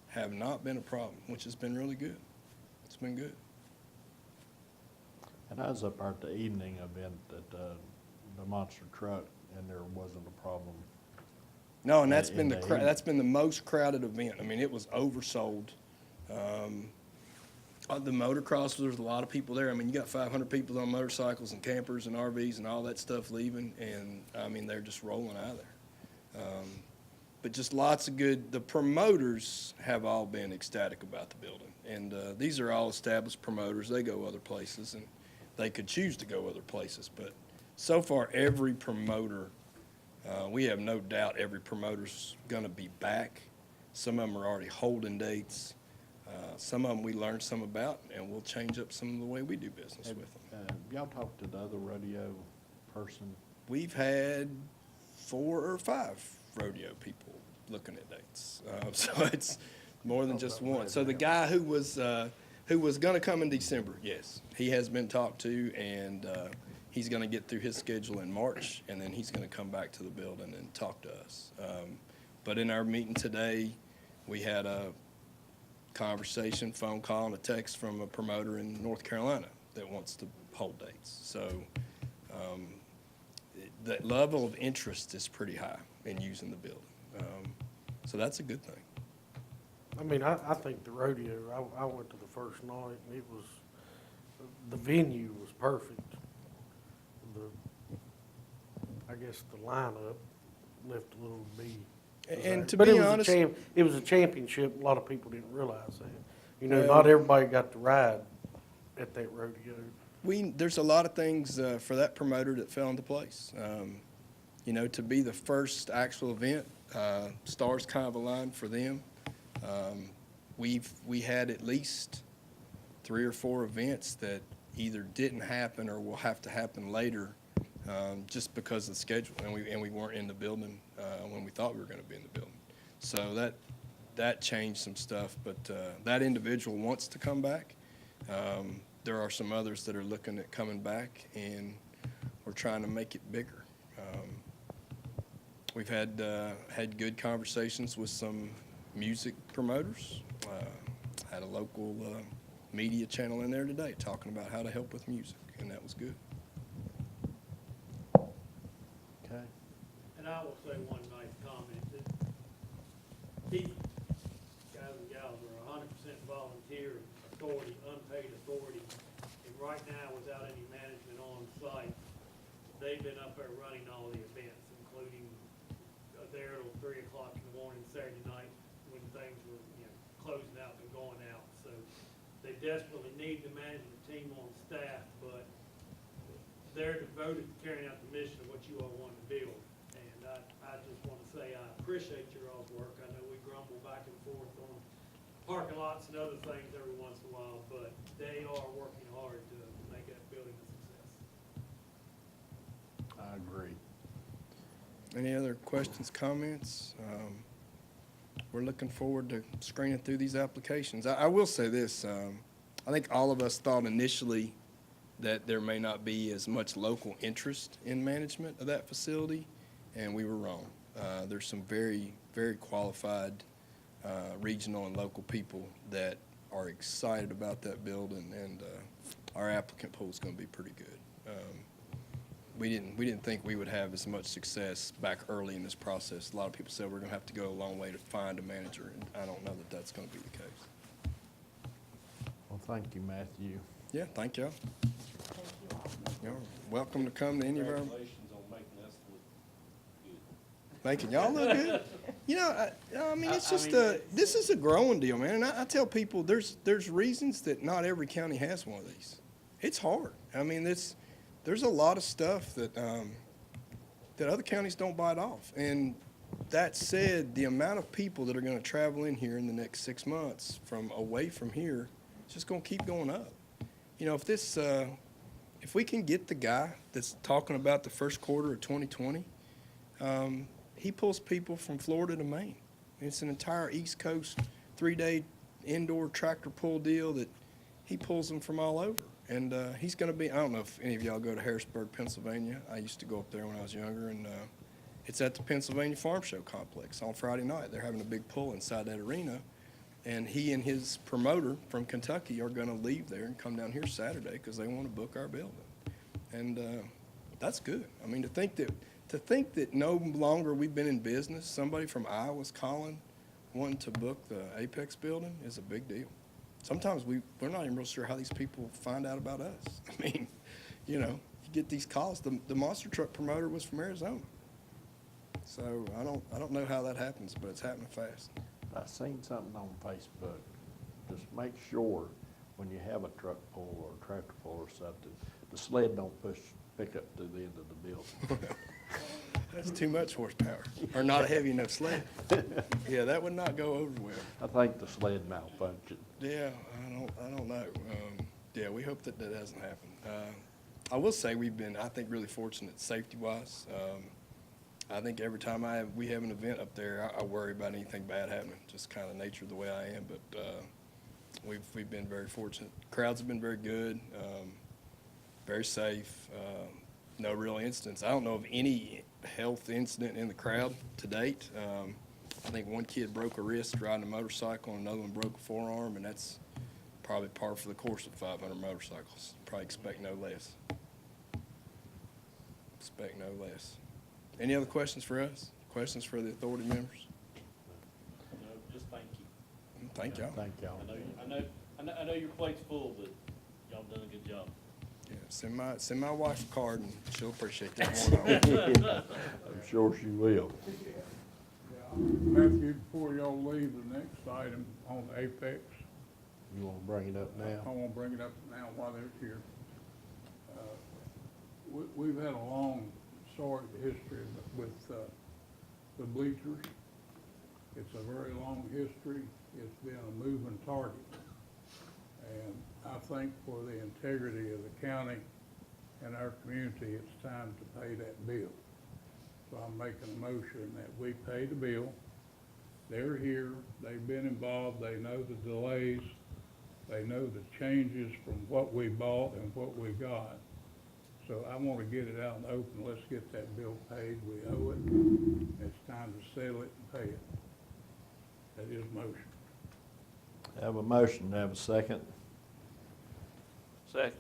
have not been a problem, which has been really good. It's been good. And I was up there at the evening event at the monster truck, and there wasn't a problem. No, and that's In been the evening. that's been the most crowded event. I mean, it was oversold. The motocross, there's a lot of people there. I mean, you got 500 people on motorcycles and campers and RVs and all that stuff leaving, and I mean, they're just rolling out of there. But just lots of good. The promoters have all been ecstatic about the building, and these are all established promoters. They go other places, and they could choose to go other places. But so far, every promoter, we have no doubt every promoter's going to be back. Some of them are already holding dates. Some of them we learned some about, and we'll change up some of the way we do business with them. Y'all talked to the other rodeo person? We've had 4 or 5 rodeo people looking at dates. So it's more than just one. So the guy who was going to come in December, yes, he has been talked to, and he's gonna get through his schedule in March, and then he's gonna come back to the building and talk to us. But in our meeting today, we had a conversation, phone call, and a text from a promoter in North Carolina that wants to hold dates. So that level of interest is pretty high in using the building. So that's a good thing. I mean, I think the rodeo, I went to the first night, and it was, the venue was perfect. I guess the lineup left a little to be. And to But be it was a honest, it was a championship, a lot of people didn't realize that. You know, Well- not everybody got to ride at that rodeo. there's a lot of things for that promoter that fell into place. You know, to be the first actual event, stars kind of aligned for them. We had at least 3 or 4 events that either didn't happen or will have to happen later, just because of the schedule, and we weren't in the building when we thought we were going to be in the building. So that changed some stuff, but that individual wants to come back. There are some others that are looking at coming back, and we're trying to make it bigger. We've had good conversations with some music promoters. Had a local media channel in there today talking about how to help with music, and that was good. Okay. And I will say one nice comment, that these guys and gals are 100% volunteer authority, unpaid authority. And right now, without any management on site, they've been up there running all the events, including there till 3 o'clock in the morning Saturday night when things were, closing out and going out. So they desperately need the management team on staff, but they're devoted to carrying out the mission of what you all want to build. And I just want to say I appreciate your all's work. I know we grumble back and forth on parking lots and other things every once in a while, but they are working hard to make that building a success. I agree. Any other questions, comments? We're looking forward to screening through these applications. I will say this, I think all of us thought initially that there may not be as much local interest in management of that facility, and we were wrong. There's some very, very qualified regional and local people that are excited about that building, and our applicant pool is going to be pretty good. We didn't think we would have as much success back early in this process. A lot of people said we're going to have to go a long way to find a manager, and I don't know that that's going to be the case. Well, thank you, Matthew. Yeah, thank y'all. Thank you all. You're welcome to come to any of our, Congratulations on making us look good. making y'all look good. You know, I mean, it's just this is a growing deal, man. And I tell people there's reasons that not every county has one of these. It's hard. I mean, there's a lot of stuff that that other counties don't bite off. And that said, the amount of people that are going to travel in here in the next 6 months from away from here is just going to keep going up. You know, if we can get the guy that's talking about the first quarter of 2020, he pulls people from Florida to Maine. It's an entire East Coast 3-day indoor tractor pull deal that he pulls them from all over. And he's going to be, I don't know if any of y'all go to Harrisburg, Pennsylvania. I used to go up there when I was younger, and it's at the Pennsylvania Farm Show Complex on Friday night. They're having a big pull inside that arena, and he and his promoter from Kentucky are going to leave there and come down here Saturday because they want to book our building. And that's good. I mean, to think that no longer we've been in business, somebody from Iowa's calling, wanting to book the Apex building is a big deal. Sometimes we're not even real sure how these people find out about us. I mean, you know, you get these calls. The monster truck promoter was from Arizona. So I don't know how that happens, but it's happening fast. I seen something on Facebook. Just make sure when you have a truck pull or a tractor pull or something, the sled don't pick up to the end of the building. That's too much horsepower, or not a heavy enough sled. Yeah, that would not go over well. I think the sled malfunctioned. Yeah, I don't know. Yeah, we hope that doesn't happen. I will say we've been, I think, really fortunate safety-wise. I think every time we have an event up there, I worry about anything bad happening. Just kind of the nature of the way I am. But we've been very fortunate. Crowds have been very good, very safe. no real incidents. I don't know of any health incident in the crowd to date. I think one kid broke a wrist riding a motorcycle, and another one broke a forearm, and that's probably par for the course of 500 motorcycles. Probably expect no less. Expect no less. Any other questions for us? Questions for the authority members? No, just thank you. Thank y'all. Thank y'all. I know your plate's full, but y'all done a good job. Yeah, send my wife a card, and she'll appreciate that more. I'm sure she will. Matthew, before y'all leave, the next item on Apex, You wanna bring it up I now? want to bring it up now while they're here. We've had a long, sordid history with the bleachers. It's a very long history. It's been a moving target. And I think for the integrity of the county and our community, it's time to pay that bill. So I'm making a motion that we pay the bill. They're here, they've been involved, they know the delays, they know the changes from what we bought and what we got. So I want to get it out in the open, let's get that bill paid, we owe it. It's time to settle it and pay it. That is motion. Have a motion, have a second. Second.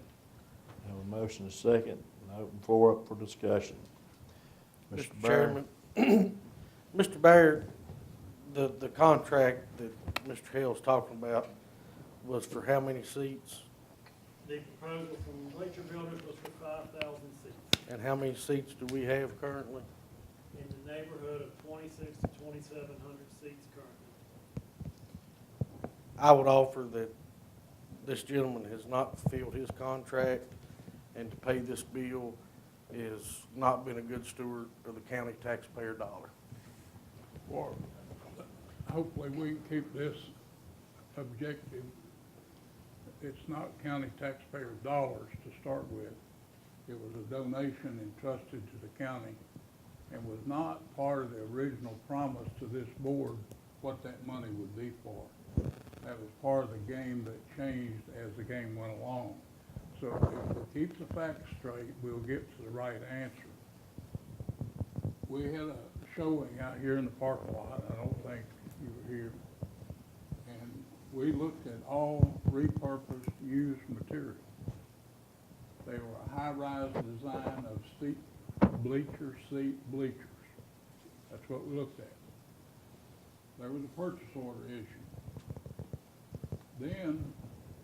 Have a motion, a second, and open floor up for discussion. Mr. Byrd. Chairman, Mr. Baird, the contract that Mr. Hill's talking about was for how many seats? The proposal from Bleacher Builders was for 5,000 seats, And how many seats do we have currently? in the neighborhood of 26 to 2,700 seats currently. I would offer that this gentleman has not fulfilled his contract, and to pay this bill is not been a good steward of the county taxpayer dollar. Or hopefully we can keep this objective. It's not county taxpayer dollars to start with. It was a donation entrusted to the county and was not part of the original promise to this board what that money would be for. That was part of the game that changed as the game went along. So if we keep the facts straight, we'll get to the right answer. We had a showing out here in the parking lot, I don't think you were here, and we looked at all repurposed used material. They were a high-rise design of seat bleachers. That's what we looked at. There was a purchase order issued. Then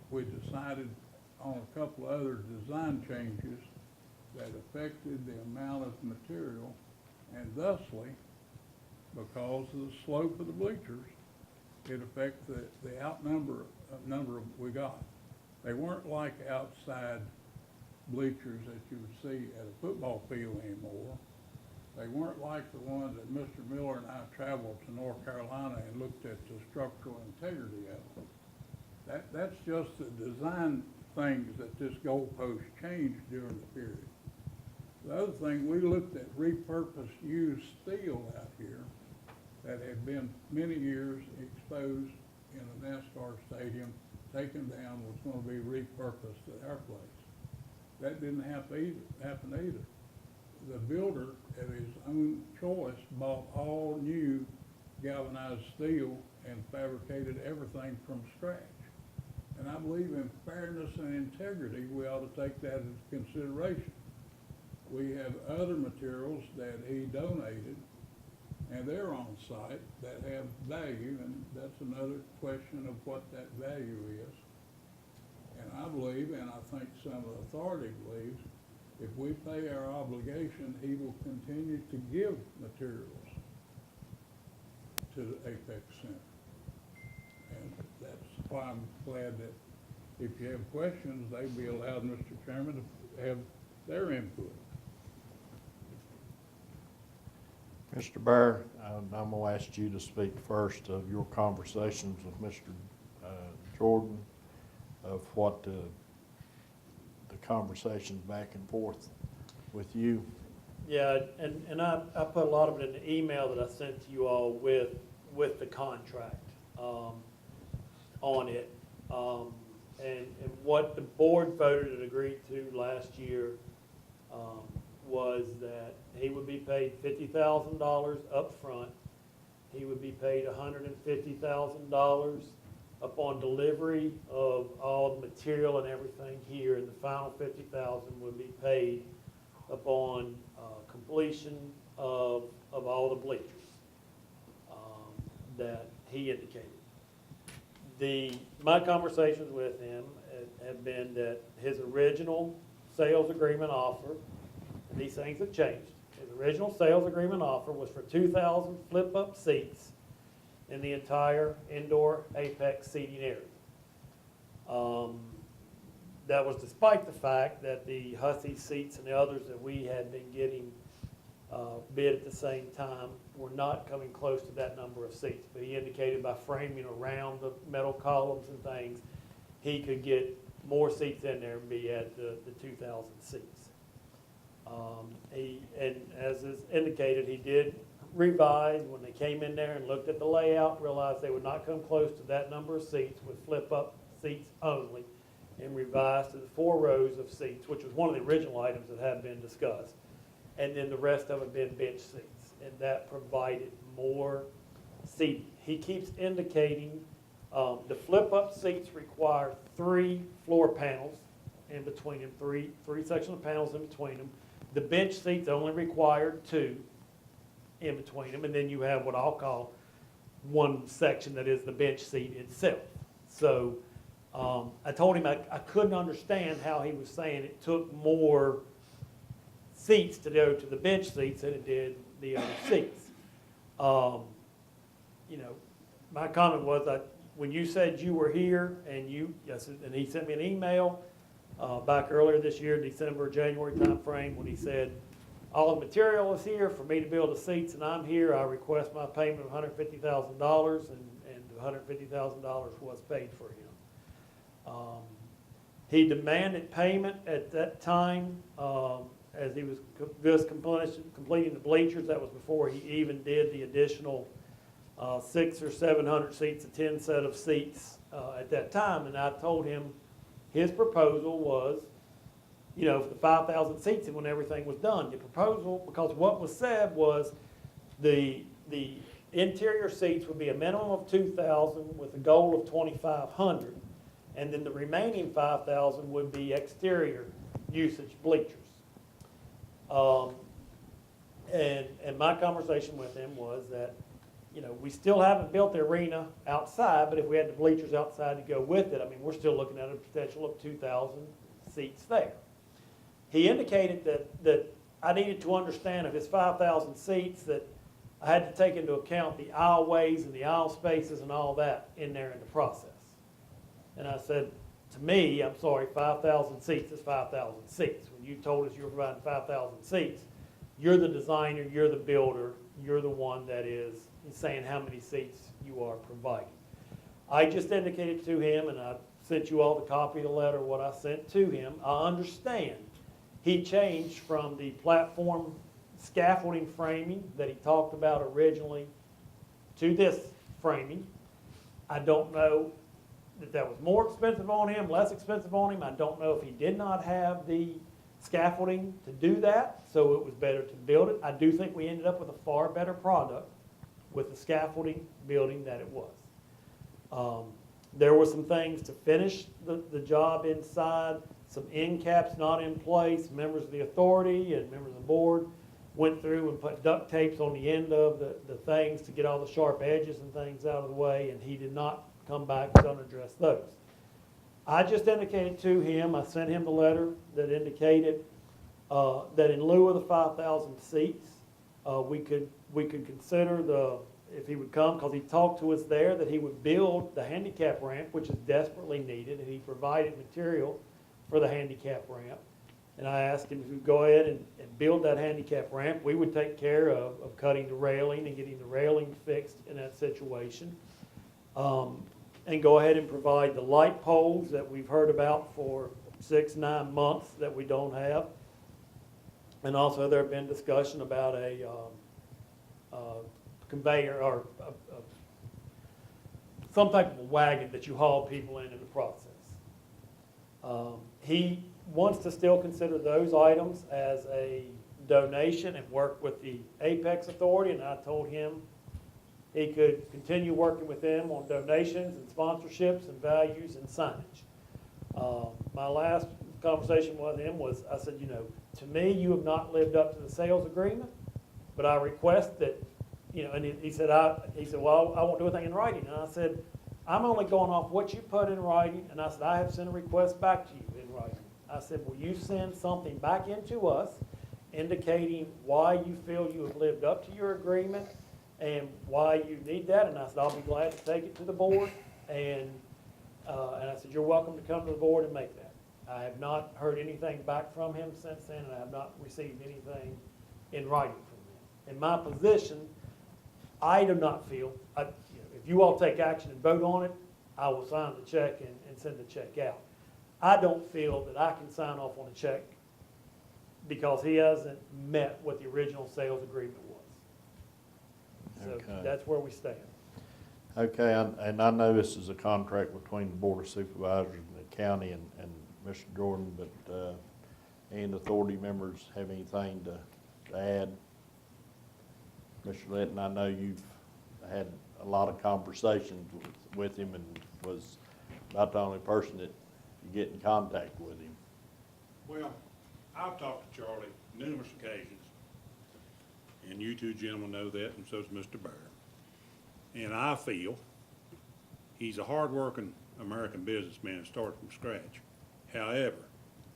we decided on a couple of other design changes that affected the amount of material, and thusly, because of the slope of the bleachers, it affected the number we got. They weren't like outside bleachers that you would see at a football field anymore. They weren't like the ones that Mr. Miller and I traveled to North Carolina and looked at the structural integrity of them. That's just the design things that this goalpost changed during the period. The other thing, we looked at repurposed used steel out here that had been many years exposed in a NASCAR stadium, taken down, was going to be repurposed at our place. That didn't happen either. The builder, of his own choice, bought all new galvanized steel and fabricated everything from scratch. And I believe in fairness and integrity, we ought to take that into consideration. We have other materials that he donated, and they're on site, that have value, and that's another question of what that value is. And I believe, and I think some of the authority believes, if we pay our obligation, he will continue to give materials to the Apex Center. And that's why I'm glad that if you have questions, they'd be allowed, Mr. Chairman, to have their input. Mr. Bear, I'm gonna ask you to speak first of your conversations with Mr. Jordan, of what the conversations back and forth with you. Yeah, and I put a lot of it in the email that I sent to you all with the contract on it. And what the board voted and agreed to last year was that he would be paid $50,000 up front. He would be paid $150,000 upon delivery of all the material and everything here, and the final $50,000 would be paid upon completion of all the bleachers that he indicated. My conversations with him have been that his original sales agreement offer, and these things have changed. His original sales agreement offer was for 2,000 flip-up seats in the entire indoor Apex seating area. That was despite the fact that the Hussey seats and the others that we had been getting bid at the same time were not coming close to that number of seats. But he indicated by framing around the metal columns and things, he could get more seats in there and be at the 2,000 seats. And as is indicated, he did revise when they came in there and looked at the layout, realized they would not come close to that number of seats with flip-up seats only, and revised to the 4 rows of seats, which was one of the original items that had been discussed. And then the rest of it being bench seats, and that provided more seating. He keeps indicating the flip-up seats require 3 floor panels in between them, three sections of panels in between them. The bench seats only required 2 in between them, and then you have what I'll call one section that is the bench seat itself. So I told him I couldn't understand how he was saying it took more seats to go to the bench seats than it did the other seats. You know, my comment was that when you said you were here and and he sent me an email back earlier this year, December, January timeframe, when he said, all the material is here for me to build the seats and I'm here, I request my payment of $150,000, and $150,000 was paid for him. He demanded payment at that time as he was just completing the bleachers. That was before he even did the additional 600 or 700 seats, a 10 set of seats at that time. And I told him his proposal was, you know, for the 5,000 seats and when everything was done. The proposal, because what was said was the interior seats would be a minimum of 2,000 with a goal of 2,500. And then the remaining 5,000 would be exterior usage bleachers. And my conversation with him was that, you know, we still haven't built the arena outside, but if we had the bleachers outside to go with it, I mean, we're still looking at a potential of 2,000 seats there. He indicated that I needed to understand of his 5,000 seats that I had to take into account the aisleways and the aisle spaces and all that in there in the process. And I said, to me, I'm sorry, 5,000 seats is 5,000 seats. When you told us you were providing 5,000 seats, you're the designer, you're the builder, you're the one that is saying how many seats you are providing. I just indicated to him, and I sent you all the copy of the letter, what I sent to him. I understand he changed from the platform scaffolding framing that he talked about originally to this framing. I don't know that was more expensive on him, less expensive on him. I don't know if he did not have the scaffolding to do that, so it was better to build it. I do think we ended up with a far better product with the scaffolding building that it was. There were some things to finish the job inside, some end caps not in place. Members of the authority and members of the board went through and put duct tapes on the end of the things to get all the sharp edges and things out of the way, and he did not come back and unaddress those. I just indicated to him, I sent him the letter that indicated that in lieu of the 5,000 seats, we could consider if he would come, because he talked to us there, that he would build the handicap ramp, which is desperately needed, and he provided material for the handicap ramp. And I asked him to go ahead and build that handicap ramp. We would take care of cutting the railing and getting the railing fixed in that situation. And go ahead and provide the light poles that we've heard about for 6-9 months that we don't have. And also there have been discussion about a conveyor or some type of a wagon that you haul people in the process. He wants to still consider those items as a donation and work with the Apex Authority, and I told him he could continue working with them on donations and sponsorships and values and signage. My last conversation with him was, I said, you know, to me, you have not lived up to the sales agreement, but I request that, you know, and he said, well, I won't do anything in writing. And I said, I'm only going off what you put in writing, and I said, I have sent a request back to you in writing. I said, will you send something back into us indicating why you feel you have lived up to your agreement and why you need that? And I said, I'll be glad to take it to the board. And I said, you're welcome to come to the board and make that. I have not heard anything back from him since then, and I have not received anything in writing from him. In my position, I do not feel, you know, if you all take action and vote on it, I will sign the check and send the check out. I don't feel that I can sign off on a check because he hasn't met what the original sales agreement was. So Okay. that's where we stand. Okay, and I know this is a contract between the Board of Supervisors and the county and Mr. Jordan, but, any authority members have anything to add? Mr. Litton, I know you've had a lot of conversations with him and was about the only person that you get in contact with him. Well, I've talked to Charlie numerous occasions, and you two gentlemen know that, and so's Mr. Bear. And I feel he's a hard-working American businessman and started from scratch. However,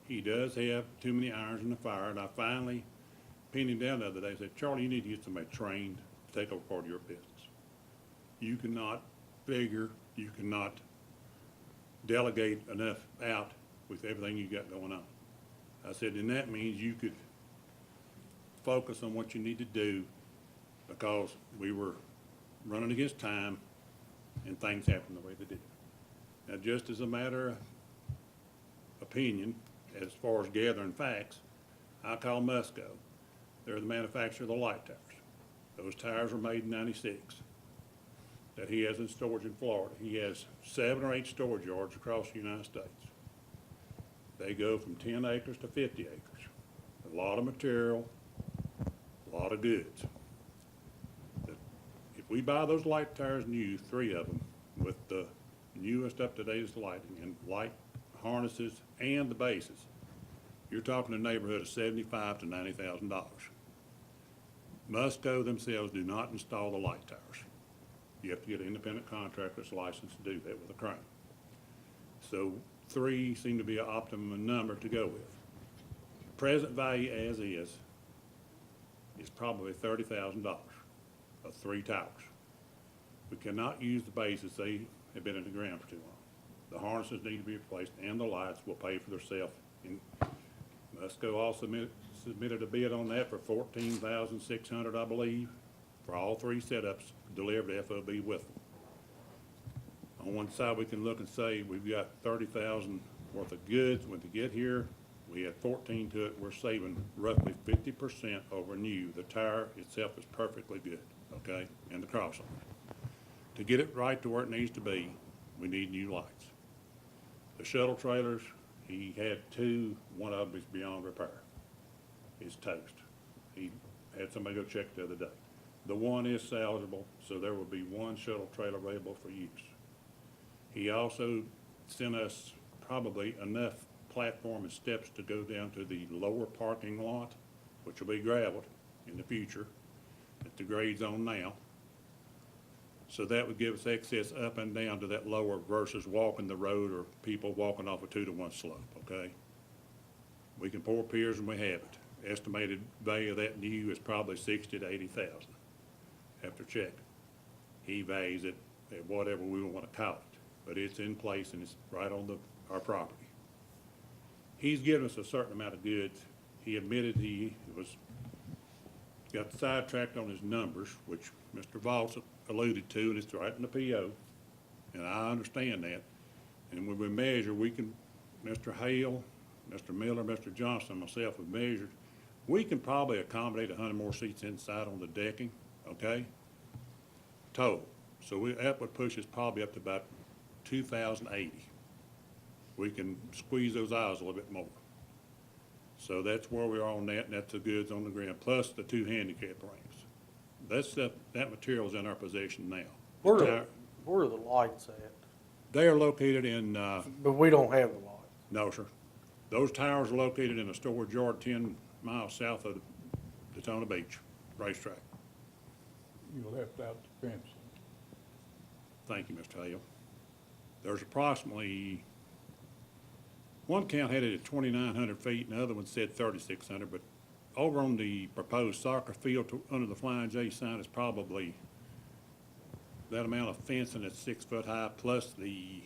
he does have too many irons in the fire, and I finally pinned him down the other day and said, Charlie, you need to get somebody trained to take over part of your business. You cannot figure, you cannot delegate enough out with everything you got going on. I said, and that means you could focus on what you need to do, because we were running against time and things happened the way they did. Now, just as a matter of opinion, as far as gathering facts, I call Musco. They're the manufacturer of the light tires. Those tires were made in '96 that he has in storage in Florida. He has 7 or 8 storage yards across the United States. They go from 10 acres to 50 acres. A lot of material, a lot of goods. If we buy those light tires new, 3 of them, with the newest up-to-date lighting and light harnesses and the bases, you're talking a neighborhood of $75,000 to $90,000. Musco themselves do not install the light tires. You have to get an independent contractor's license to do that with a crane. So 3 seem to be an optimum number to go with. Present value as is probably $30,000 of 3 towers. We cannot use the bases, they have been in the ground for too long. The harnesses need to be replaced and the lights will pay for themselves. And Musco also submitted a bid on that for $14,600, I believe, for all 3 setups delivered to FOB with them. On one side, we can look and say we've got $30,000 worth of goods. When they get here, we add 14 to it, we're saving roughly 50% over new. The tire itself is perfectly good, okay, and the crossover. To get it right to where it needs to be, we need new lights. The shuttle trailers, he had 2, one of them is beyond repair. It's toast. He had somebody go check the other day. The one is salvageable, so there will be 1 shuttle trailer available for use. He also sent us probably enough platform and steps to go down to the lower parking lot, which will be gravelled in the future at the grade zone now. So that would give us access up and down to that lower versus walking the road or people walking off a 2-to-1 slope, okay? We can pour piers and we have it. Estimated value of that new is probably 60 to 80,000 after checking. He values it at whatever we want to call it, but it's in place and it's right on our property. He's given us a certain amount of goods. He admitted he got sidetracked on his numbers, which Mr. Voss alluded to, and it's right in the PO, and I understand that. And when we measure, we can, Mr. Hale, Mr. Miller, Mr. Johnson, myself have measured, we can probably accommodate 100 more seats inside on the decking, okay, total. So that would push us probably up to about 2,080. We can squeeze those aisles a little bit more. So that's where we are on that, and that's the goods on the ground, plus the 2 handicap ramps. That material's in our possession now. The Where tower- where are the lights at? They are located in, But we don't have the lights. no, sir. Those towers are located in a storage yard 10 miles south of Daytona Beach racetrack. You left out the fencing. Thank you, Mr. Hale. There's approximately, one count had it at 2,900 feet, and the other one said 3,600, but over on the proposed soccer field under the Flying J sign is probably that amount of fencing that's 6 foot high, plus the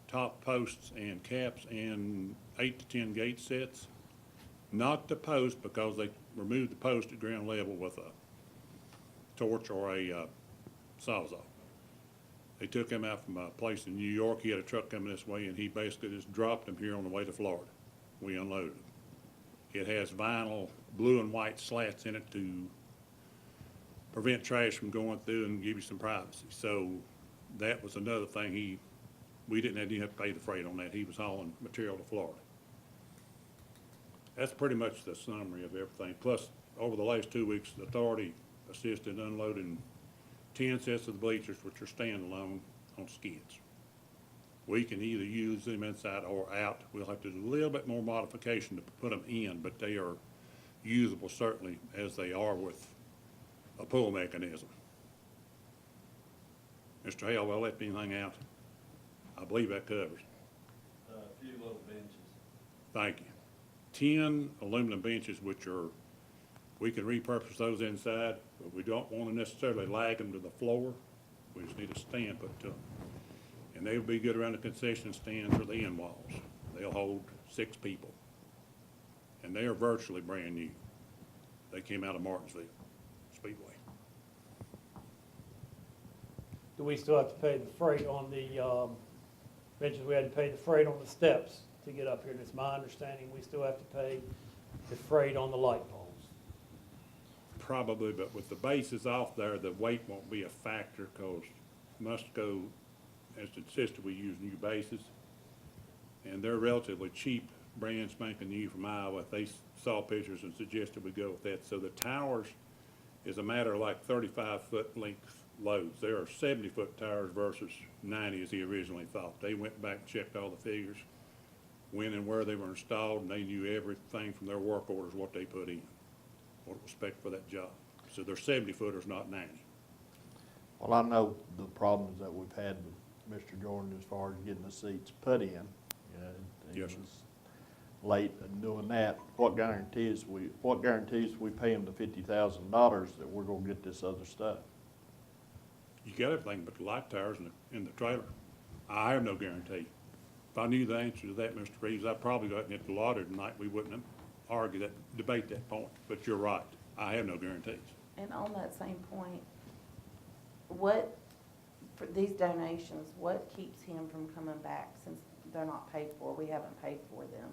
top posts and caps and 8 to 10 gate sets. Not the post, because they removed the post at ground level with a torch or a sawzall. They took him out from a place in New York. He had a truck coming this way, and he basically just dropped him here on the way to Florida. We unloaded him. It has vinyl blue and white slats in it to prevent trash from going through and give you some privacy. So that was another thing we didn't have to pay the freight on that. He was hauling material to Florida. That's pretty much the summary of everything. Plus, over the last 2 weeks, the authority assisted unloading 10 sets of the bleachers, which are standalone on skids. We can either use them inside or out. We'll have to do a little bit more modification to put them in, but they are usable certainly as they are with a pull mechanism. Mr. Hale, well, left anything out? I believe that covers. A few little benches. Thank you. 10 aluminum benches, which are, we can repurpose those inside, but we don't want to necessarily lag them to the floor. We just need a stand put to them. And they would be good around the concession stands or the end walls. They'll hold 6 people. And they are virtually brand new. They came out of Martinsville Speedway. Do we still have to pay the freight on the, mentioned we had to pay the freight on the steps to get up here, and it's my understanding we still have to pay the freight on the light poles. Probably, but with the bases off there, the weight won't be a factor, because Musco has insisted we use new bases. And they're relatively cheap, brand spanking new from Iowa. They saw pictures and suggested we go with that. So the towers is a matter of like 35-foot length loads. There are 70-foot towers versus 90 as he originally thought. They went back and checked all the figures, when and where they were installed, and they knew everything from their work orders, what they put in, what was spec for that job. So they're 70-footers, not 90. Well, I know the problems that we've had with Mr. Jordan as far as getting the seats put in. He Yes, sir. was late in doing that. What guarantees we pay him the $50,000 that we're gonna get this other stuff? You got everything but the light towers in the trailer. I have no guarantee. If I knew the answer to that, Mr. Reeves, I'd probably go out and hit the lottery tonight. We wouldn't have argued that, debate that point. But you're right. I have no guarantees. And on that same point, for these donations, what keeps him from coming back since they're not paid for? We haven't paid for them.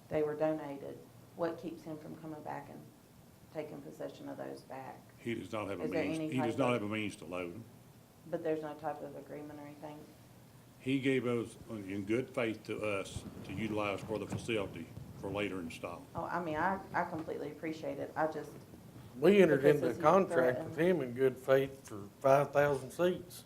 They were donated. What keeps him from coming back and taking possession of those back? He does not have a Is there means, any he does type not of- have a means to load them. But there's no type of agreement or anything? He gave those in good faith to us to utilize for the facility for later install. Oh, I mean, I completely appreciate it. I just, We entered Because into a this is contract threatened. with him in good faith for 5,000 seats.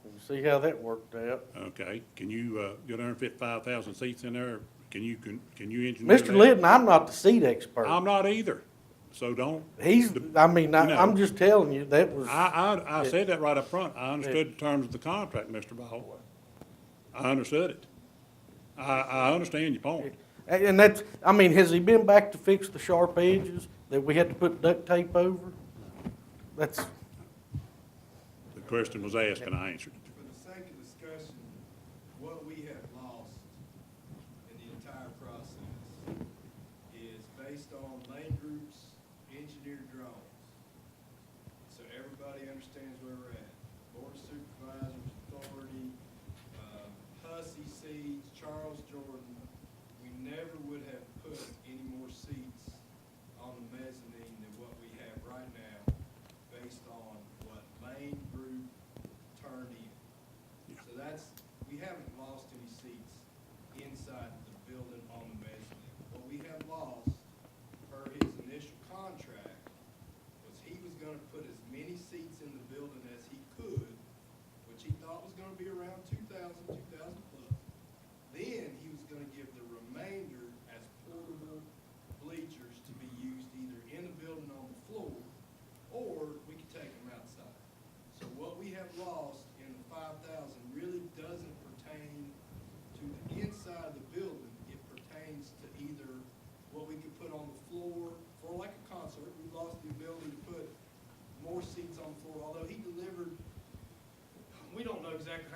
You see how that worked out. Okay, can you, go there and fit 5,000 seats in there? Can you engineer that? Mr. Litton, I'm not the seat expert. I'm not either, so don't. I'm just telling you, that was, I said that right up front. I understood the terms of the contract, Mr. Ball. I understood it. I understand your point. and that's, has he been back to fix the sharp edges that we had to put duct tape over? That's, The question was asked and I answered it. For the sake of discussion, what we have lost in the entire process is based on Lane Group's engineered drawings. So everybody understands where we're at. Board of Supervisors, Authority, Hussey seats, Charles Jordan. We never would have put any more seats on the mezzanine than what we have right now, based on what Lane Group turned in. So we haven't lost any seats inside the building on the mezzanine. What we have lost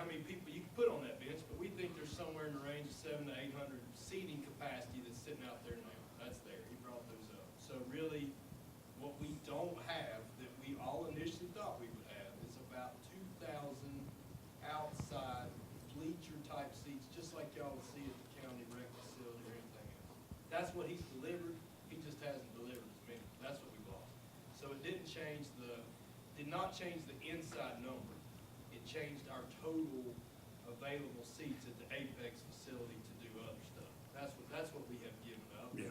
how many people you can put on that bench, but we think there's somewhere in the range of 700 to 800 seating capacity that's sitting out there now. That's there, he brought those up. So really, what we don't have, that we all initially thought we would have, is about 2,000 outside bleacher-type seats, just like y'all would see at the county rec facility or anything else. That's what he's delivered, he just hasn't delivered as many, that's what we lost. So it did not change the inside number, it changed our total available seats at the Apex facility to do other stuff. That's what we have given up. Yeah.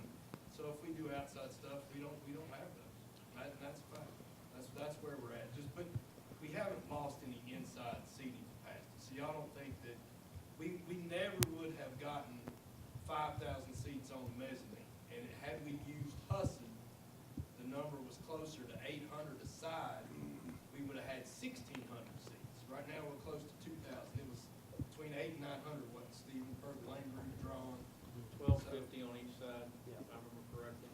So if we do outside stuff, we don't have those, that's fine, that's where we're at, but we haven't lost any inside seating capacity. So y'all don't think that, we never would have gotten 5,000 seats on the mezzanine, and had we used Husson, the number was closer to 800 aside, we would have had 1,600 seats. Right now, we're close to 2,000. It was between 800 and 900, wasn't it, Stephen, per the lane group drawn? 1250 on each side, Yeah. if I remember correctly.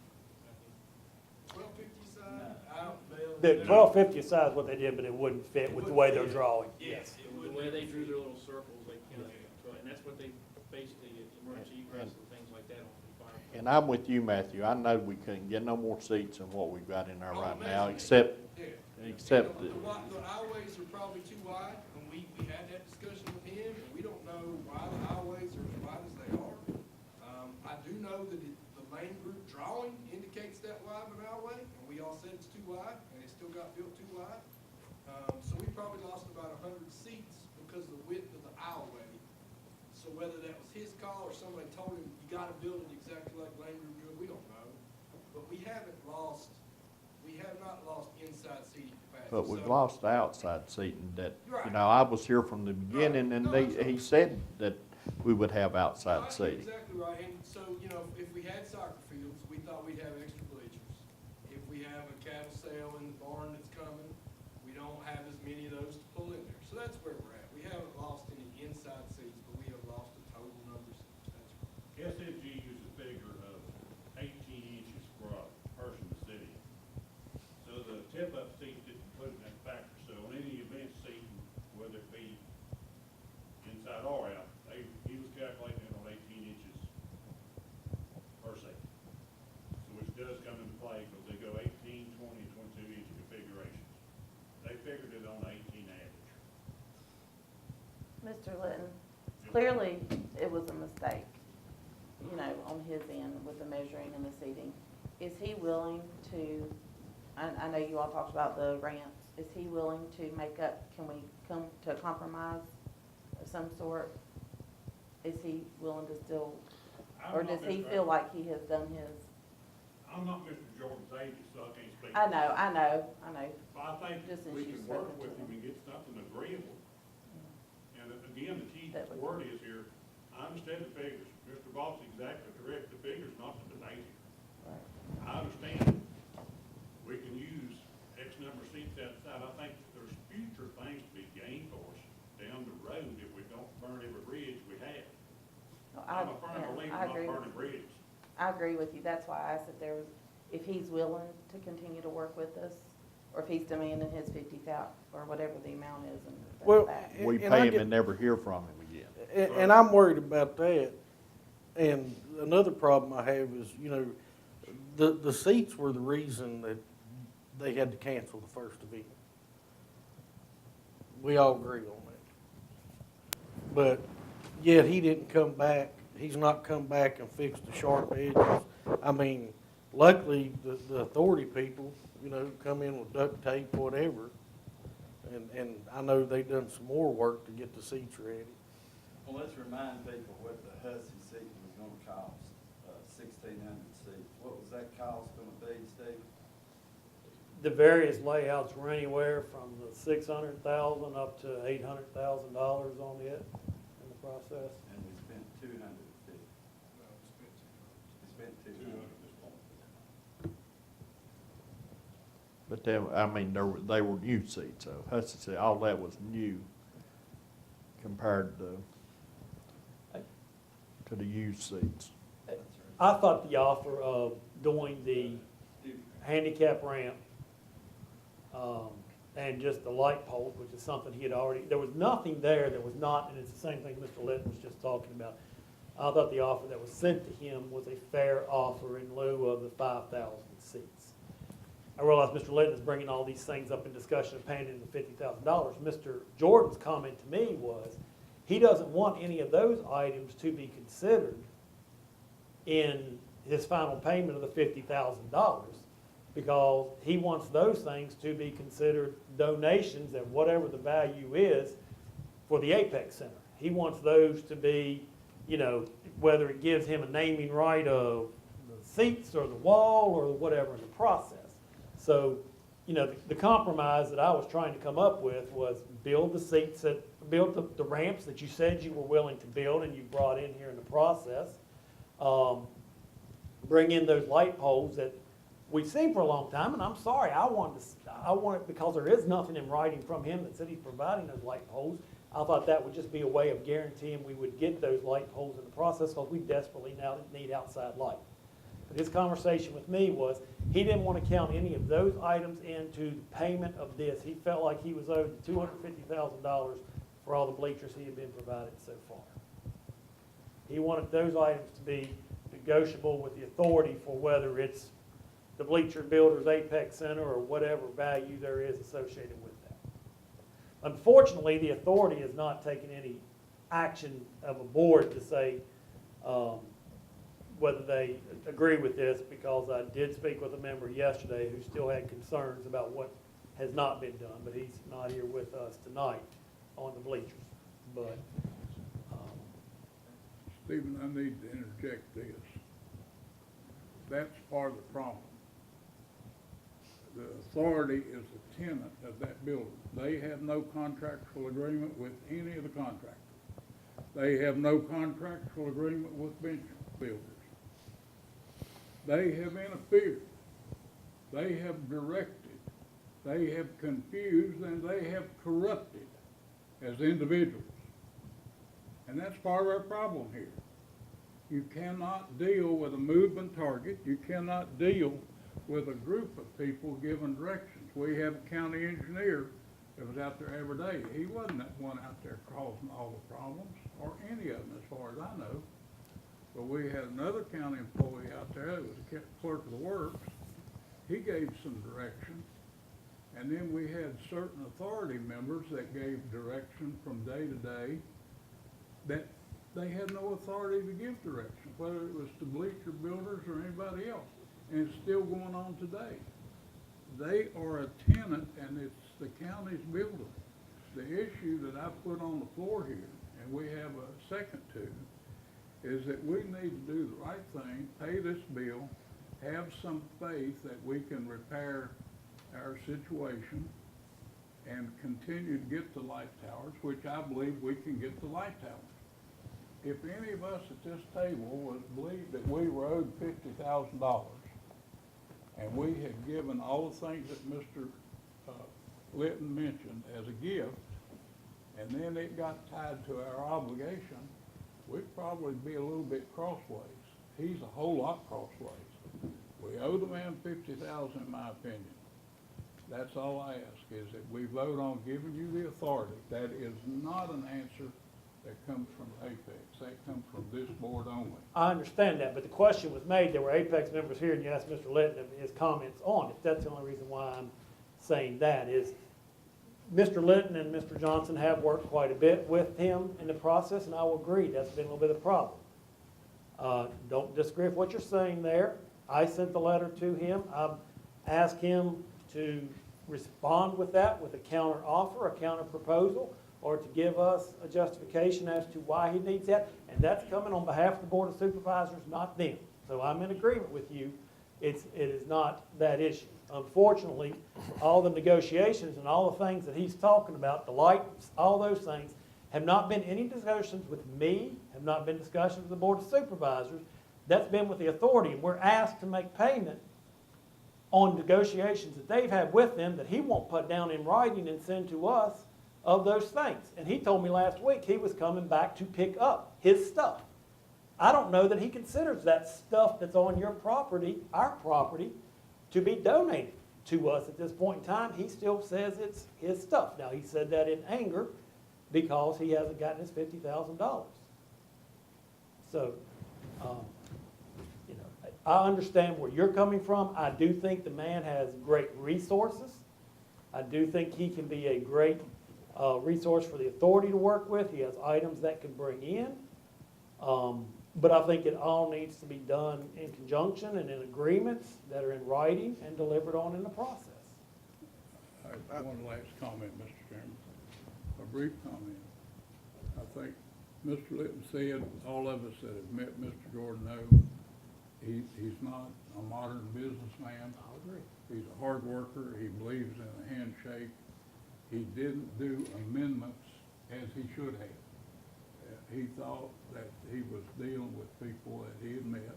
1250 side? I don't know. The 1250 side is what they did, but it wouldn't fit with the way they're Yes. drawing. Yes, it The would. way they drew their little circles, they counted, and that's what they basically, emergency egress and things like that on the fire. And I'm with you, Matthew. I know we couldn't get no more seats than what we've got in there Oh, right now, mezzanine. except, Yeah. except The that aisleways are probably too wide, and we had that discussion with him, and we don't know why the aisleways are as wide as they are. I do know that the lane group drawing indicates that wide of an aisleway, and we all said it's too wide, and it still got built too wide. So we probably lost about 100 seats because of the width of the aisleway. So whether that was his call or somebody told him, you gotta build it exactly like lane group do it, we don't know. But we have not lost inside seating capacity. but we've So- lost the outside seating that, you Right. know, I was here from the beginning and No, they, that's right. he said that we would have No, outside I think seating. exactly right, and so, you know, if we had soccer fields, we thought we'd have extra bleachers. If we have a cattle sale in the barn that's coming, we don't have as many of those to pull in there. So that's where we're at. We haven't lost any inside seats, but we have lost a total number of seats, that's right. SFG used a figure of 18 inches for a person sitting. So the tip-up seats didn't include that factor. So on any event seating, whether it be inside or out, he was calculating it on 18 inches per seat. So which does come into play because they go 18, 20, 22 inch configurations. They figured it on 18 average. Mr. Litton, clearly it was a mistake, you know, on his end with the measuring and the seating. Is he willing to, I know you all talked about the ramps, is he willing to make up, can we come to a compromise of some sort? Is he willing to still, or I'm not does he Mr. feel like he has done his? I'm not Mr. Jordan's agent, so I can't speak. I know. But I think Just since we you've can work spoken to with him them. and get something agreeable. And again, the key That would- word is here, I understand the figures. Mr. Boss is exactly correct, the figure's not the debate here. I understand we can use X number of seats outside. I think there's future things to be gained for us down the road if we don't burn every bridge we have. I'm a firm believer I in not agree with burning bridges. I agree with you, that's why I asked if there was, if he's willing to continue to work with us, or if he's demanding his 50,000, or whatever the amount is, and Well, that's that. We And I pay him get- and never hear from him again. And I'm worried about that. And another problem I have is, you know, the seats were the reason that they had to cancel the first event. We all agree on that. But yet he didn't come back, he's not come back and fixed the sharp edges. I mean, luckily, the authority people, you know, come in with duct tape, whatever. And I know they done some more work to get the seats ready. Well, let's remind people what the Hussey seat was gonna cost, 1,600 seats. What was that cost gonna be, Steve? The various layouts were anywhere from the 600,000 up to $800,000 on it in the process. And we spent 250. No, we spent too much. We spent 200. But they, I mean, they were new seats, so Hussey said all that was new compared to the used seats. I thought the offer of doing the handicap ramp and just the light poles, which is something he had already, there was nothing there that was not, and it's the same thing Mr. Litton was just talking about. I thought the offer that was sent to him was a fair offer in lieu of the 5,000 seats. I realize Mr. Litton is bringing all these things up in discussion of paying him the $50,000. Mr. Jordan's comment to me was, he doesn't want any of those items to be considered in his final payment of the $50,000, because he wants those things to be considered donations at whatever the value is for the Apex Center. He wants those to be, you know, whether it gives him a naming right of the seats or the wall or whatever in the process. So, you know, the compromise that I was trying to come up with was build the seats, build the ramps that you said you were willing to build and you brought in here in the process. Bring in those light poles that we've seen for a long time, and I'm sorry, I want it because there is nothing in writing from him that said he's providing those light poles. I thought that would just be a way of guaranteeing we would get those light poles in the process, because we desperately now need outside light. But his conversation with me was he didn't want to count any of those items into the payment of this. He felt like he was owed $250,000 for all the bleachers he had been provided so far. He wanted those items to be negotiable with the authority for whether it's the Bleacher Builders Apex Center or whatever value there is associated with that. Unfortunately, the authority has not taken any action of a board to say whether they agree with this, because I did speak with a member yesterday who still had concerns about what has not been done, but he's not here with us tonight on the bleachers. But Stephen, I need to interject this. That's part of the problem. The authority is the tenant of that building. They have no contractual agreement with any of the contractors. They have no contractual agreement with bench builders. They have interfered. They have directed. They have confused, and they have corrupted as individuals. And that's part of our problem here. You cannot deal with a moving target. You cannot deal with a group of people giving directions. We have a county engineer that was out there every day. He wasn't that one out there causing all the problems, or any of them as far as I know. But we had another county employee out there that was a clerk of the works. He gave some direction. And then we had certain authority members that gave direction from day to day that they had no authority to give direction, whether it was to Bleacher Builders or anybody else. And it's still going on today. They are a tenant, and it's the county's building. The issue that I put on the floor here, and we have a second to, is that we need to do the right thing, pay this bill, have some faith that we can repair our situation, and continue to get the light towers, which I believe we can get the light towers. If any of us at this table was believed that we were owed $50,000, and we had given all the things that Mr. Litton mentioned as a gift, and then it got tied to our obligation, we'd probably be a little bit crossways. He's a whole lot crossways. We owe the man $50,000 in my opinion. That's all I ask, is that we vote on giving you the authority. That is not an answer that comes from Apex. That comes from this board only. I understand that, but the question was made, there were Apex members here, and you asked Mr. Litton his comments on it. That's the only reason why I'm saying that is Mr. Litton and Mr. Johnson have worked quite a bit with him in the process, and I will agree, that's been a little bit of a problem. Don't disagree with what you're saying there. I sent the letter to him. I've asked him to respond with that with a counter offer, a counter proposal, or to give us a justification as to why he needs that. And that's coming on behalf of the Board of Supervisors, not them. So I'm in agreement with you. It is not that issue. Unfortunately, all the negotiations and all the things that he's talking about, the lights, all those things, have not been any discussions with me, have not been discussions with the Board of Supervisors. That's been with the authority, and we're asked to make payment on negotiations that they've had with them that he won't put down in writing and send to us of those things. And he told me last week he was coming back to pick up his stuff. I don't know that he considers that stuff that's on your property, our property, to be donated. to us at this point in time, he still says it's his stuff. Now, he said that in anger because he hasn't gotten his $50,000. So, you know, I understand where you're coming from. I do think the man has great resources. I do think he can be a great resource for the authority to work with. He has items that can bring in. But I think it all needs to be done in conjunction and in agreements that are in writing and delivered on in the process. I have one last comment, Mr. Chairman, a brief comment. I think Mr. Litton said, all of us that have met Mr. Jordan know, he's not a modern businessman. I agree. He's a hard worker, he believes in a handshake. He didn't do amendments as he should have. He thought that he was dealing with people that he had met.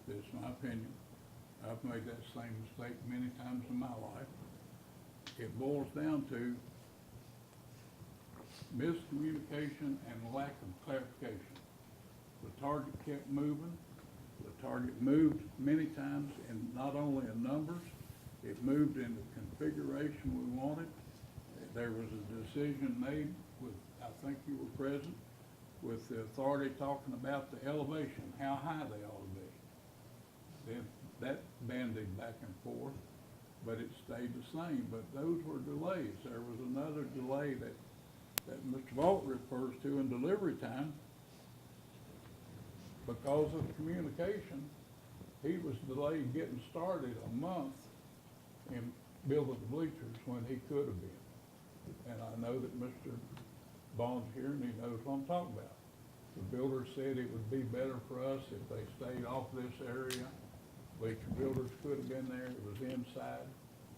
That's my opinion. I've made that same mistake many times in my life. It boils down to miscommunication and lack of clarification. The target kept moving. The target moved many times, and not only in numbers, it moved in the configuration we wanted. There was a decision made with, I think you were present, with the authority talking about the elevation, how high they ought to be. Then that bandied back and forth, but it stayed the same. But those were delays. There was another delay that Mr. Vaught refers to in delivery time. Because of communication, he was delayed getting started a month in building the bleachers when he could have been. And I know that Mr. Bond's here and he knows what I'm talking about. The builder said it would be better for us if they stayed off this area. Bleacher builders could have been there, it was inside,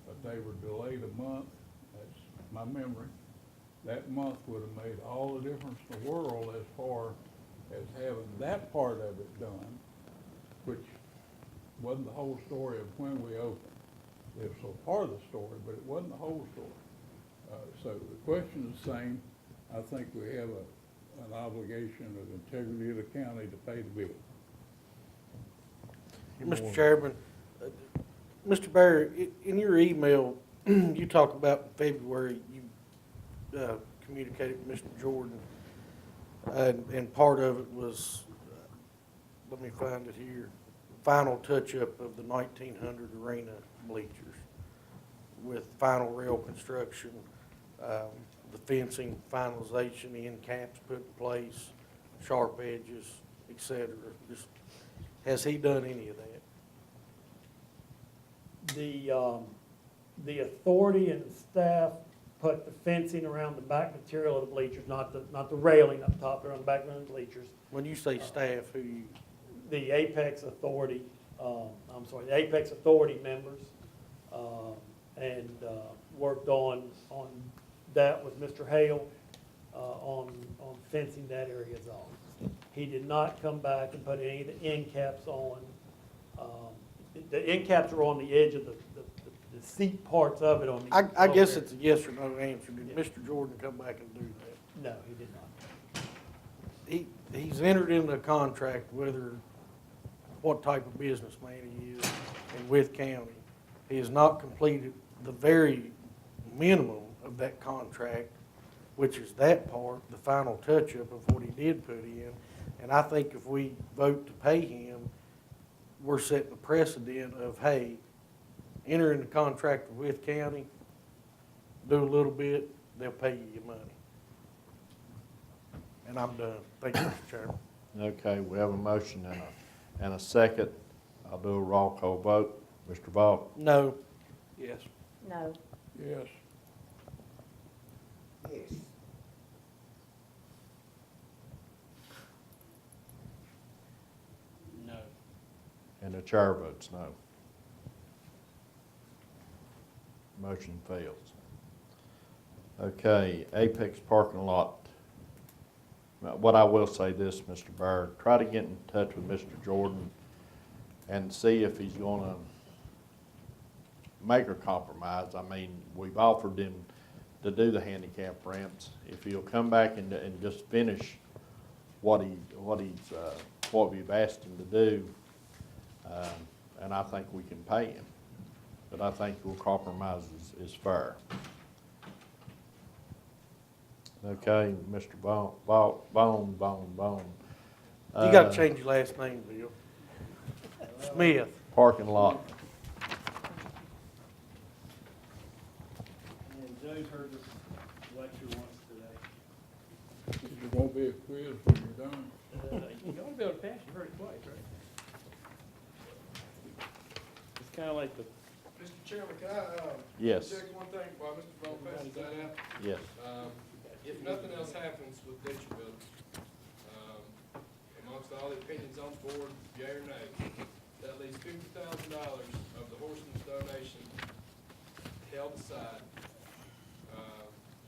but they were delayed a month. That's my memory. That month would have made all the difference in the world as far as having that part of it done, which wasn't the whole story of when we opened. It was a part of the story, but it wasn't the whole story. So the question is the same. I think we have an obligation of integrity of the county to pay the bill. Mr. Chairman, Mr. Barry, in your email, you talk about in February, you communicated with Mr. Jordan, and part of it was, let me find it here, final touch-up of the 1900 arena bleachers with final rail construction, the fencing finalization, the end caps put in place, sharp edges, et cetera. Just, has he done any of that? The authority and the staff put the fencing around the back material of the bleachers, not the railing up top, they're on the back of the bleachers. When you say staff, who you? The Apex Authority, the Apex Authority members, and worked on that with Mr. Hale, on fencing that area off. He did not come back and put any of the end caps on. The end caps are on the edge of the seat parts of it on the. I guess it's a yes or no answer. Did Mr. Jordan come back and do that? No, he did not. He's entered into a contract, what type of businessman he is, in Wythe County. He has not completed the very minimum of that contract, which is that part, the final touch-up of what he did put in. And I think if we vote to pay him, we're setting a precedent of, hey, enter into contract with Wythe County, do a little bit, they'll pay you your money. And I'm done. Thank you, Mr. Chairman. Okay, we have a motion and a second. I'll do a roll call vote. Mr. Vaught? No. Yes. No. Yes. Yes. No. And the chair votes no. Motion fails. Okay, Apex parking lot. Now, what I will say this, Mr. Byrd, try to get in touch with Mr. Jordan and see if he's gonna make a compromise. I mean, we've offered him to do the handicap ramps. If he'll come back and just finish what we've asked him to do, and I think we can pay him. but I think we'll compromise is fair. Okay, Mr. Bone. You gotta change your last name, Bill. Smith. Parking lot. And Joe's heard this lecture once today. There won't be a quiz when you're done. You ought to be able to pass, you heard it twice, right? It's kind of like the, Mr. Chairman, can I, Yes. check one thing while Mr. Bone passes that out? Yes. If nothing else happens with ditch building, amongst all the opinions on the board, yea or nay, that leaves $50,000 of the horseman's donation held aside.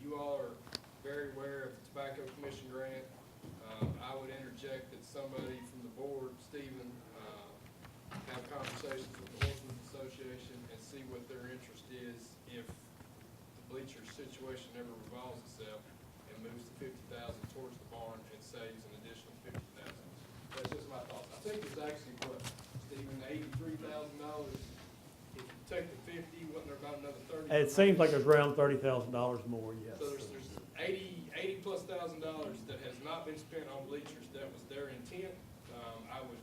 You all are very aware of the Tobacco Commission grant. I would interject that somebody from the board, Stephen, have conversations with the Horsemen's Association and see what their interest is if the bleachers situation ever revolves itself and moves the $50,000 towards the barn and saves an additional $50,000. That's just my thoughts. I think it's actually, what, Stephen, $83,000? If you take the 50, wasn't there about another 30? it seems like there's around $30,000 more, yes. So there's $80 plus thousand that has not been spent on bleachers. That was their intent. I would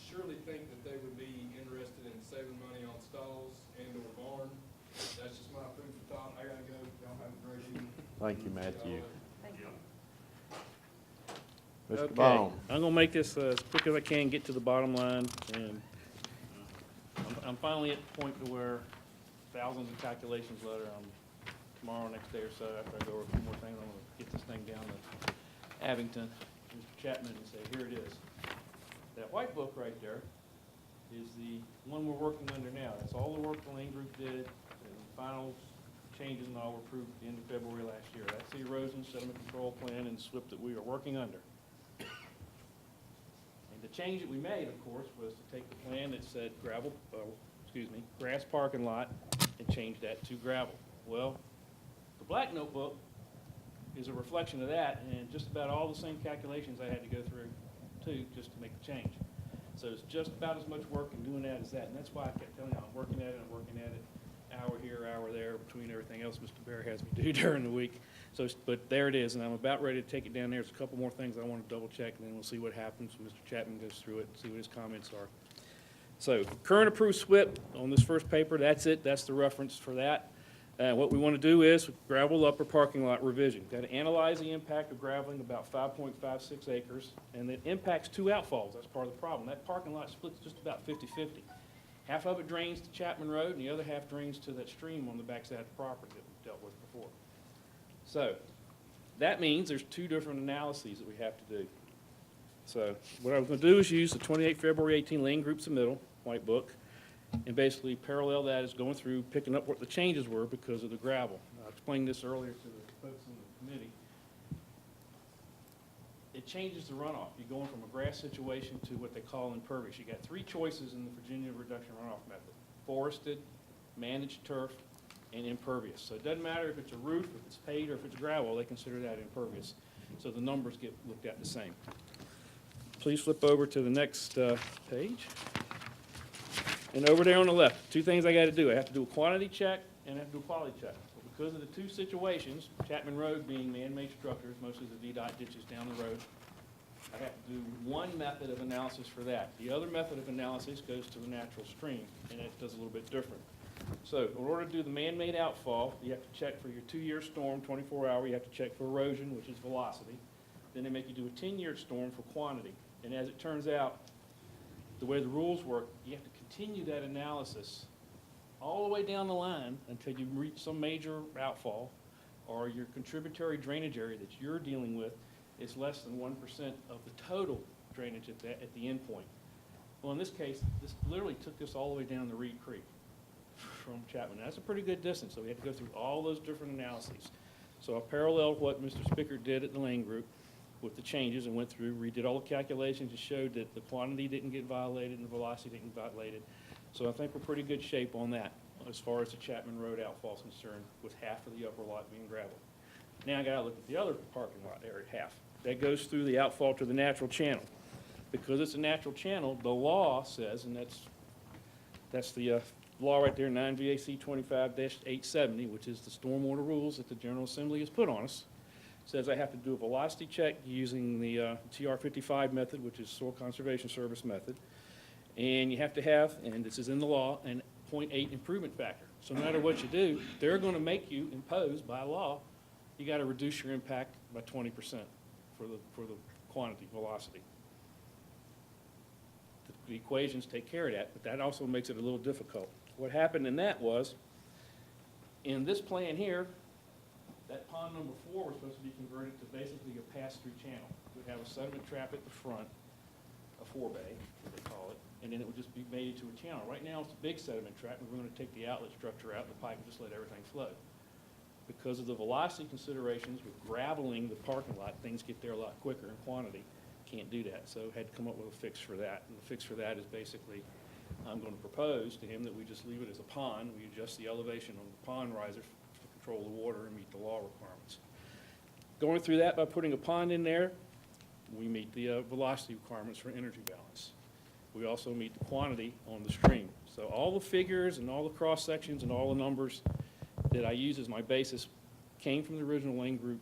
surely think that they would be interested in saving money on stalls and or barn. That's just my food for thought. I gotta go. Y'all have a great evening. Thank you, Matthew. Thank you. Mr. Okay, Bone. I'm gonna make this as quick as I can, get to the bottom line, and I'm finally at the point to where thousands of calculations later, tomorrow, next day or so, after I go over a few more things, I'm gonna get this thing down to Abington, Mr. Chapman, and say, here it is. That white book right there is the one we're working under now. That's all the work the Lane Group did, and the final changes and all were approved at the end of February last year. That's the erosion sediment control plan and SWIP that we are working under. And the change that we made, of course, was to take the plan that said grass parking lot, and change that to gravel. Well, the black notebook is a reflection of that, and just about all the same calculations I had to go through too, just to make the change. So it's just about as much work in doing that as that, and that's why I kept telling you, I'm working at it, hour here, hour there, between everything else Mr. Bear has me do during the week. So, but there it is, and I'm about ready to take it down there. There's a couple more things I want to double check, and then we'll see what happens when Mr. Chapman goes through it, see what his comments are. So, current approved SWIP on this first paper, that's it, that's the reference for that. What we want to do is gravel upper parking lot revision. Got to analyze the impact of graveling about 5.56 acres, and it impacts two outfalls. That's part of the problem. That parking lot splits just about 50-50. Half of it drains to Chapman Road, and the other half drains to that stream on the backside of the property that we've dealt with before. So that means there's two different analyses that we have to do. So what I was going to do is use the 28 February 18 Lane Group submittal, white book, and basically parallel that is going through, picking up what the changes were because of the gravel. I explained this earlier to the folks in the committee. It changes the runoff. You're going from a grass situation to what they call impervious. You got three choices in the Virginia reduction runoff method: forested, managed turf, and impervious. So it doesn't matter if it's a roof, if it's paved, or if it's gravel, they consider that impervious. So the numbers get looked at the same. Please flip over to the next page. And over there on the left, two things I got to do. I have to do a quantity check and I have to do a quality check. But because of the two situations, Chapman Road being man-made structures, mostly the VDOT ditches down the road, I have to do one method of analysis for that. The other method of analysis goes to the natural stream, and it does a little bit different. So in order to do the man-made outfall, you have to check for your 2-year storm, 24-hour. You have to check for erosion, which is velocity. Then they make you do a 10-year storm for quantity. And as it turns out, the way the rules work, you have to continue that analysis all the way down the line until you reach some major outfall or your contributory drainage area that you're dealing with is less than 1% of the total drainage at the end point. Well, in this case, this literally took us all the way down to Reed Creek from Chapman. That's a pretty good distance, so we had to go through all those different analyses. So I paralleled what Mr. Spicker did at the Lane Group with the changes and went through, redid all the calculations and showed that the quantity didn't get violated and the velocity didn't get violated. So I think we're pretty good shape on that as far as the Chapman Road outfall is concerned, with half of the upper lot being gravel. Now I gotta look at the other parking lot area, half. That goes through the outfall to the natural channel. Because it's a natural channel, the law says, and that's the law right there, 9 VAC 25-870, which is the stormwater rules that the General Assembly has put on us, says I have to do a velocity check using the TR 55 method, which is Soil Conservation Service method. And you have to have, and this is in the law, an 0.8 improvement factor. So no matter what you do, they're going to make you impose by law, you got to reduce your impact by 20% for the quantity, velocity. The equations take care of that, but that also makes it a little difficult. What happened in that was, in this plan here, that pond number 4 was supposed to be converted to basically a pass-through channel. We'd have a sediment trap at the front, a forebay, as they call it, and then it would just be made into a channel. Right now, it's a big sediment trap, and we're going to take the outlet structure out of the pipe and just let everything flow. Because of the velocity considerations with graveling the parking lot, things get there a lot quicker in quantity. Can't do that, so had to come up with a fix for that. And the fix for that is basically, I'm going to propose to him that we just leave it as a pond. We adjust the elevation on the pond riser to control the water and meet the law requirements. Going through that by putting a pond in there, we meet the velocity requirements for energy balance. We also meet the quantity on the stream. So all the figures and all the cross sections and all the numbers that I use as my basis came from the original Lane Group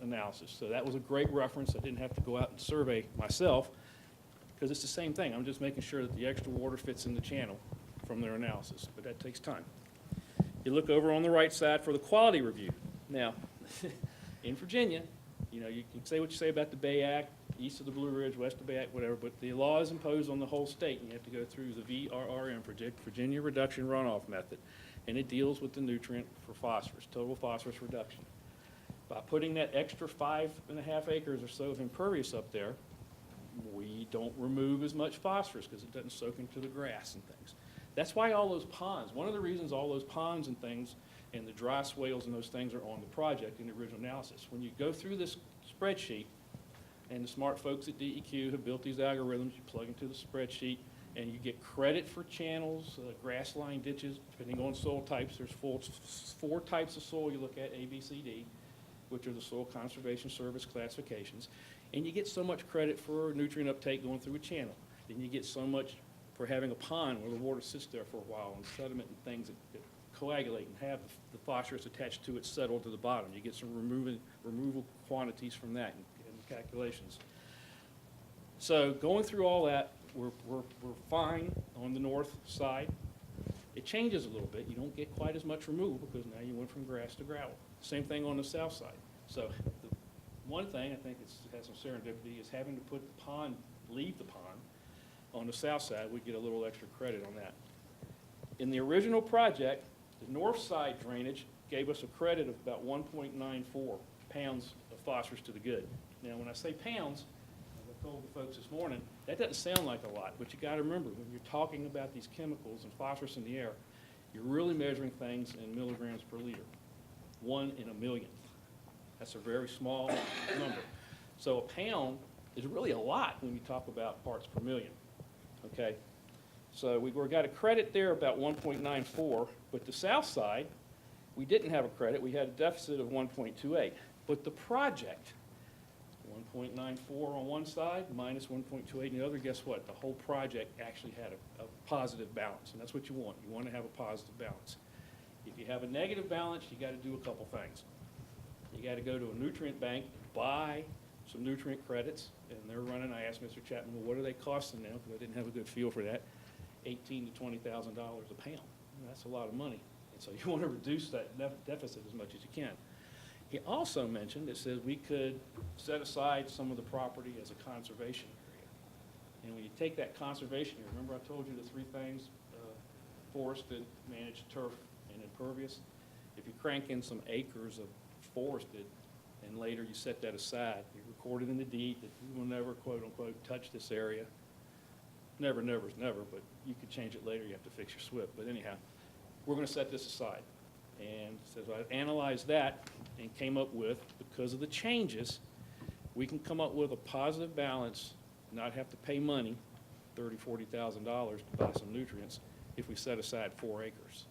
analysis. So that was a great reference. I didn't have to go out and survey myself because it's the same thing. I'm just making sure that the extra water fits in the channel from their analysis, but that takes time. You look over on the right side for the quality review. Now, in Virginia, you know, you can say what you say about the Bay Act, east of the Blue Ridge, west of the Bay Act, whatever, but the law is imposed on the whole state, and you have to go through the VRRM, Virginia Reduction Runoff Method, and it deals with the nutrient for phosphorus, total phosphorus reduction. By putting that extra 5.5 acres or so of impervious up there, we don't remove as much phosphorus because it doesn't soak into the grass and things. That's why all those ponds, one of the reasons all those ponds and things and the dry swales and those things are on the project in the original analysis. When you go through this spreadsheet, and the smart folks at DEQ have built these algorithms, you plug into the spreadsheet, and you get credit for channels, grass line ditches, depending on soil types. There's four types of soil you look at, A, B, C, D, which are the Soil Conservation Service classifications. And you get so much credit for nutrient uptake going through a channel. Then you get so much for having a pond where the water sits there for a while and sediment and things that coagulate and have the phosphorus attached to it settle to the bottom. You get some removal quantities from that in the calculations. So going through all that, we're fine on the north side. It changes a little bit. You don't get quite as much removal because now you went from grass to gravel. Same thing on the south side. So the one thing I think has some serendipity is having to put the pond, leave the pond on the south side. We get a little extra credit on that. In the original project, the north side drainage gave us a credit of about 1.94 pounds of phosphorus to the good. Now, when I say pounds, as I told the folks this morning, that doesn't sound like a lot, but you got to remember, when you're talking about these chemicals and phosphorus in the air, you're really measuring things in milligrams per liter, 1 in a millionth. That's a very small number. So a pound is really a lot when you talk about parts per million, okay? So we got a credit there about 1.94, but the south side, we didn't have a credit. We had a deficit of 1.28. But the project, 1.94 on one side, minus 1.28 on the other, guess what? The whole project actually had a positive balance, and that's what you want. You want to have a positive balance. If you have a negative balance, you got to do a couple things. You got to go to a nutrient bank, buy some nutrient credits, and they're running. I asked Mr. Chapman, well, what are they costing now? Because I didn't have a good feel for that. $18,000 to $20,000 a pound. That's a lot of money. And so you want to reduce that deficit as much as you can. He also mentioned, it says we could set aside some of the property as a conservation area. And when you take that conservation area, remember I told you the three things, forested, managed turf, and impervious? If you crank in some acres of forested, and later you set that aside, you record it in the deed that you will never, quote unquote, touch this area. Never, never is never, but you could change it later, you have to fix your SWIP. But anyhow, we're going to set this aside. And so I analyzed that and came up with, because of the changes, we can come up with a positive balance, not have to pay money, $30,000, $40,000 to buy some nutrients, if we set aside 4 acres.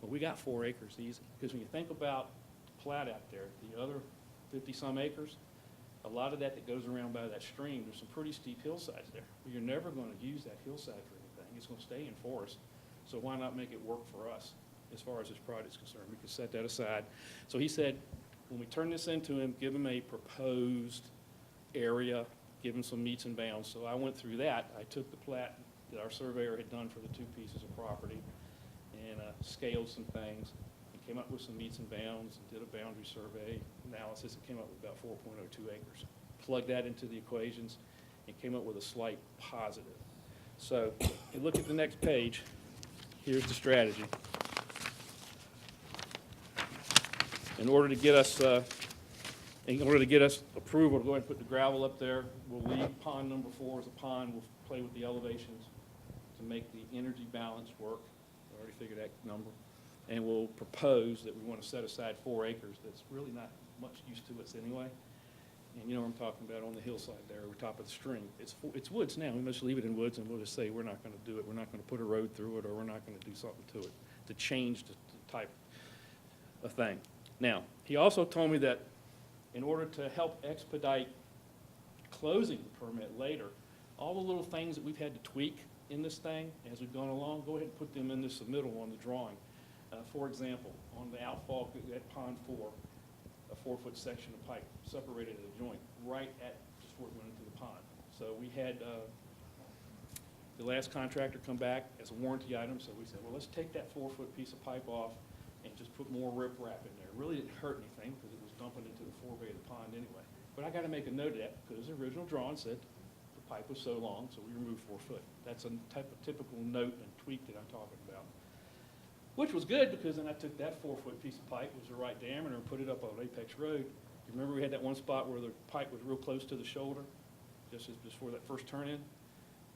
Well, we got 4 acres easy, because when you think about the plat out there, the other 50-some acres, a lot of that goes around by that stream, there's some pretty steep hillsides there. You're never going to use that hillside for anything. It's going to stay in forest. So why not make it work for us as far as this project's concerned? We could set that aside. So he said, when we turn this into him, give him a proposed area, give him some meets and bounds. So I went through that. I took the plat that our surveyor had done for the 2 pieces of property and scaled some things and came up with some meets and bounds and did a boundary survey analysis and came up with about 4.02 acres. Plugged that into the equations and came up with a slight positive. So if you look at the next page, here's the strategy. In order to get us approval to go ahead and put the gravel up there, we'll leave pond number 4 as a pond. We'll play with the elevations to make the energy balance work. I already figured that number. And we'll propose that we want to set aside 4 acres. That's really not much use to us anyway. And you know what I'm talking about on the hillside there, over top of the stream. It's woods now. We must leave it in woods, and we'll just say we're not going to do it. We're not going to put a road through it, or we're not going to do something to it to change the type of thing. Now, he also told me that in order to help expedite closing the permit later, all the little things that we've had to tweak in this thing as we've gone along, go ahead and put them in the submittal on the drawing. For example, on the outfall at pond 4, a 4-foot section of pipe separated at a joint right at just before it went into the pond. So we had the last contractor come back as a warranty item, so we said, well, let's take that 4-foot piece of pipe off and just put more riprap in there. It really didn't hurt anything because it was dumping into the forebay of the pond anyway. But I got to make a note of that because the original drawing said the pipe was so long, so we removed 4 foot. That's a type of typical note and tweak that I'm talking about. Which was good because then I took that 4-foot piece of pipe, which was the right diameter, and put it up on Apex Road. You remember we had that one spot where the pipe was real close to the shoulder, just as before that first turn in?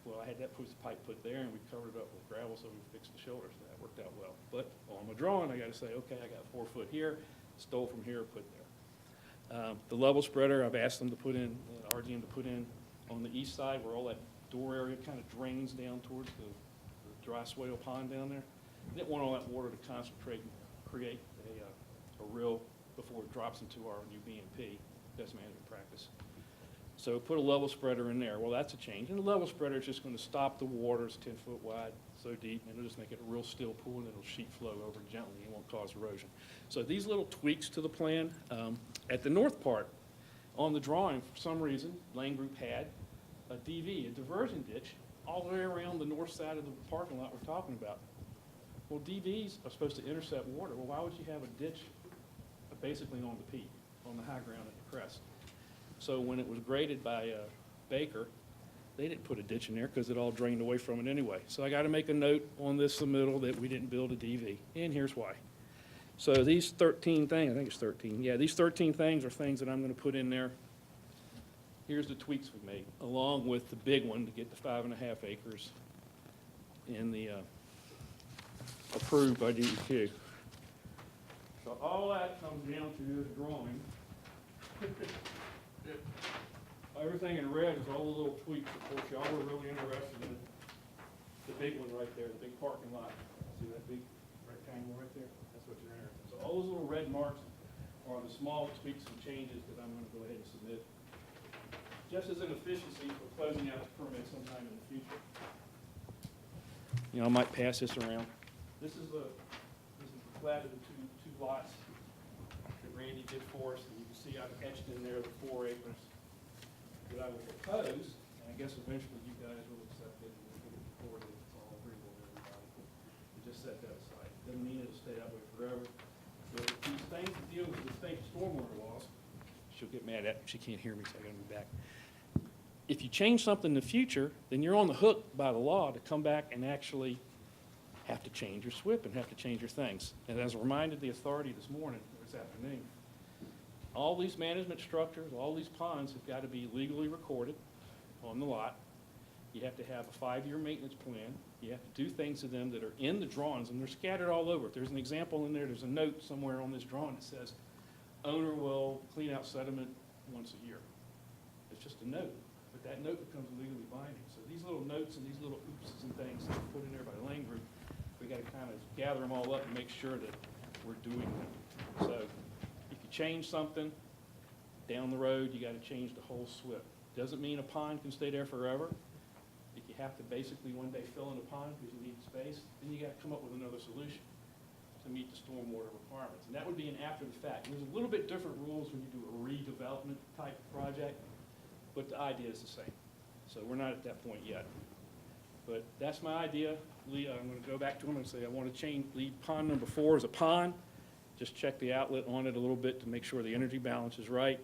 Well, I had that piece of pipe put there, and we covered it up with gravel, so we fixed the shoulder, so that worked out well. But on my drawing, I got to say, okay, I got 4 foot here, stole from here, put there. The level spreader, I've asked them to put in, RDM to put in on the east side where all that door area kind of drains down towards the dry swale pond down there. I didn't want all that water to concentrate and create a rill before it drops into our new BMP, best management practice. So put a level spreader in there. Well, that's a change. And the level spreader is just going to stop the water. It's 10 foot wide, so deep, and it'll just make it a real still pool, and it'll sheet flow over gently. It won't cause erosion. So these little tweaks to the plan. At the north part, on the drawing, for some reason, Lane Group had a DV, a diversion ditch, all the way around the north side of the parking lot we're talking about. Well, DVs are supposed to intercept water. Well, why would you have a ditch basically on the peak, on the high ground at the crest? So when it was graded by Baker, they didn't put a ditch in there because it all drained away from it anyway. So I got to make a note on this submittal that we didn't build a DV, and here's why. So these 13 things, I think it's 13, yeah, these 13 things are things that I'm going to put in there. Here's the tweaks we made, along with the big one to get the 5.5 acres in the approved by DEQ. So all that comes down to this drawing. Everything in red is all the little tweaks. Of course, y'all were really interested in the big one right there, the big parking lot. See that big rectangle right there? That's what you're interested in. So all those little red marks are the small tweaks and changes that I'm going to go ahead and submit. Just as an efficiency for closing out the permit sometime in the future. You know, I might pass this around. This is the plat of the two lots that Randy did for us, and you can see I've etched in there the 4 acres that I will propose, and I guess eventually you guys will accept it and we'll get it recorded. It's all agreeable with everybody. We just set that aside. Doesn't mean it'll stay that way forever. So these things that deal with the state stormwater laws, she'll get mad at me. She can't hear me, so I gotta be back. If you change something in the future, then you're on the hook by the law to come back and actually have to change your SWIP and have to change your things. And as I reminded the authority this morning, or this afternoon, all these management structures, all these ponds have got to be legally recorded on the lot. You have to have a 5-year maintenance plan. You have to do things to them that are in the drawings, and they're scattered all over. If there's an example in there, there's a note somewhere on this drawing that says, owner will clean out sediment once a year. It's just a note, but that note becomes legally binding. So these little notes and these little oopses and things that are put in there by the Lane Group, we got to kind of gather them all up and make sure that we're doing them. So if you change something down the road, you got to change the whole SWIP. Doesn't mean a pond can stay there forever. If you you have to basically one day fill in a pond because you need space, then you gotta come up with another solution to meet the stormwater requirements. And that would be an after the fact. There's a little bit different rules when you do a redevelopment type project, but the idea is the same. So we're not at that point yet. But that's my idea. Lee, I'm gonna go back to him and say, I wanna leave pond number 4 as a pond. Just check the outlet on it a little bit to make sure the energy balance is right.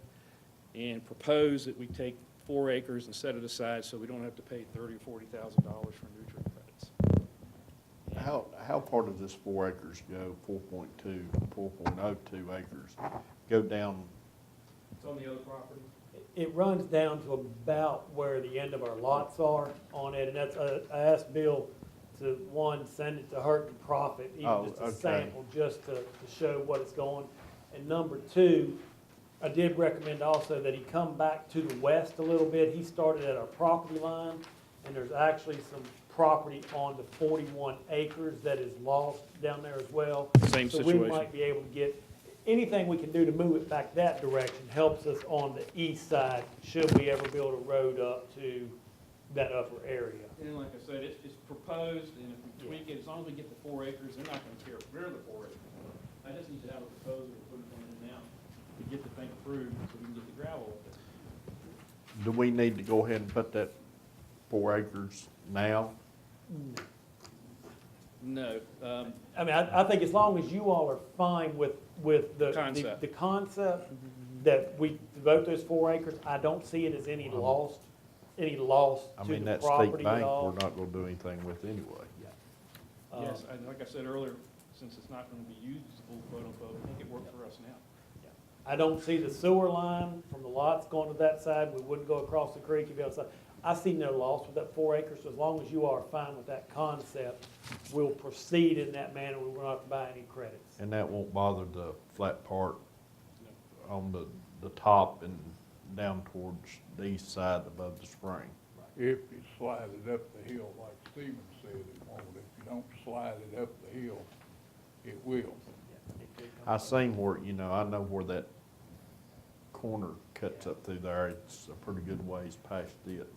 And propose that we take 4 acres and set it aside so we don't have to pay $30,000 or $40,000 for nutrient credits. How far does this 4 acres go, 4.2, 4.02 acres, go down? It's on the other property. It runs down to about where the end of our lots are on it, and that's, I asked Bill to, one, send it to Hurt and Profit, Oh, even just a okay. sample, just to show what it's going. And number 2, I did recommend also that he come back to the west a little bit. He started at our property line, and there's actually some property on the 41 acres that is lost down there as well. Same So we situation. might be able to get, anything we can do to move it back that direction helps us on the east side, should we ever build a road up to that upper area. And like I said, it's proposed, and if we tweak it, as long as we get the 4 acres, they're not gonna tear rid of the 4 acres. I just need to have a proposal to put it in now, to get the thing approved, so we can get the gravel with it. Do we need to go ahead and put that 4 acres now? No, I mean, I think as long as you all are fine with the Concept. the concept, that we devote those 4 acres, I don't see it as any loss I to mean, the that steep property at bank, all. we're not gonna do anything with anyway. yes, and like I said earlier, since it's not gonna be usable, quote unquote, I think it worked for us now. I don't see the sewer line from the lots going to that side, we wouldn't go across the creek if you outside. I see no loss with that 4 acres, so as long as you are fine with that concept, we'll proceed in that manner, we will not have to buy any credits. And that won't bother the flat part on the top and down towards the east side above the spring. If you slide it up the hill, like Stephen said it won't, if you don't slide it up the hill, it will. I seen where, I know where that corner cuts up through there, it's a pretty good ways past it.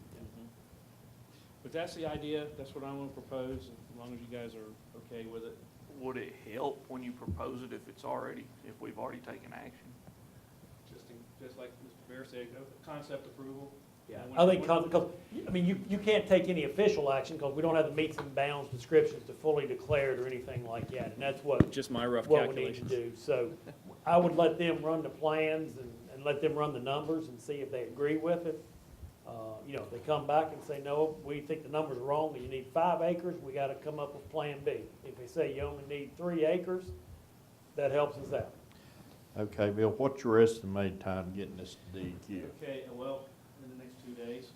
But that's the idea, that's what I want to propose, as long as you guys are okay with it. Would it help when you propose it if we've already taken action? Just like Mr. Bear said, concept approval. Yeah, And I when- think, because, I mean, you can't take any official action, because we don't have the meets and bounds descriptions to fully declare it or anything like that, and that's what Just my rough what we need to calculations. do. So I would let them run the plans and let them run the numbers and see if they agree with it. If they come back and say, no, we think the numbers are wrong, and you need 5 acres, we gotta come up with Plan B. If they say you only need 3 acres, that helps us out. Okay, Bill, what's your estimated time getting this to DEQ? Okay, well, in the next 2 days.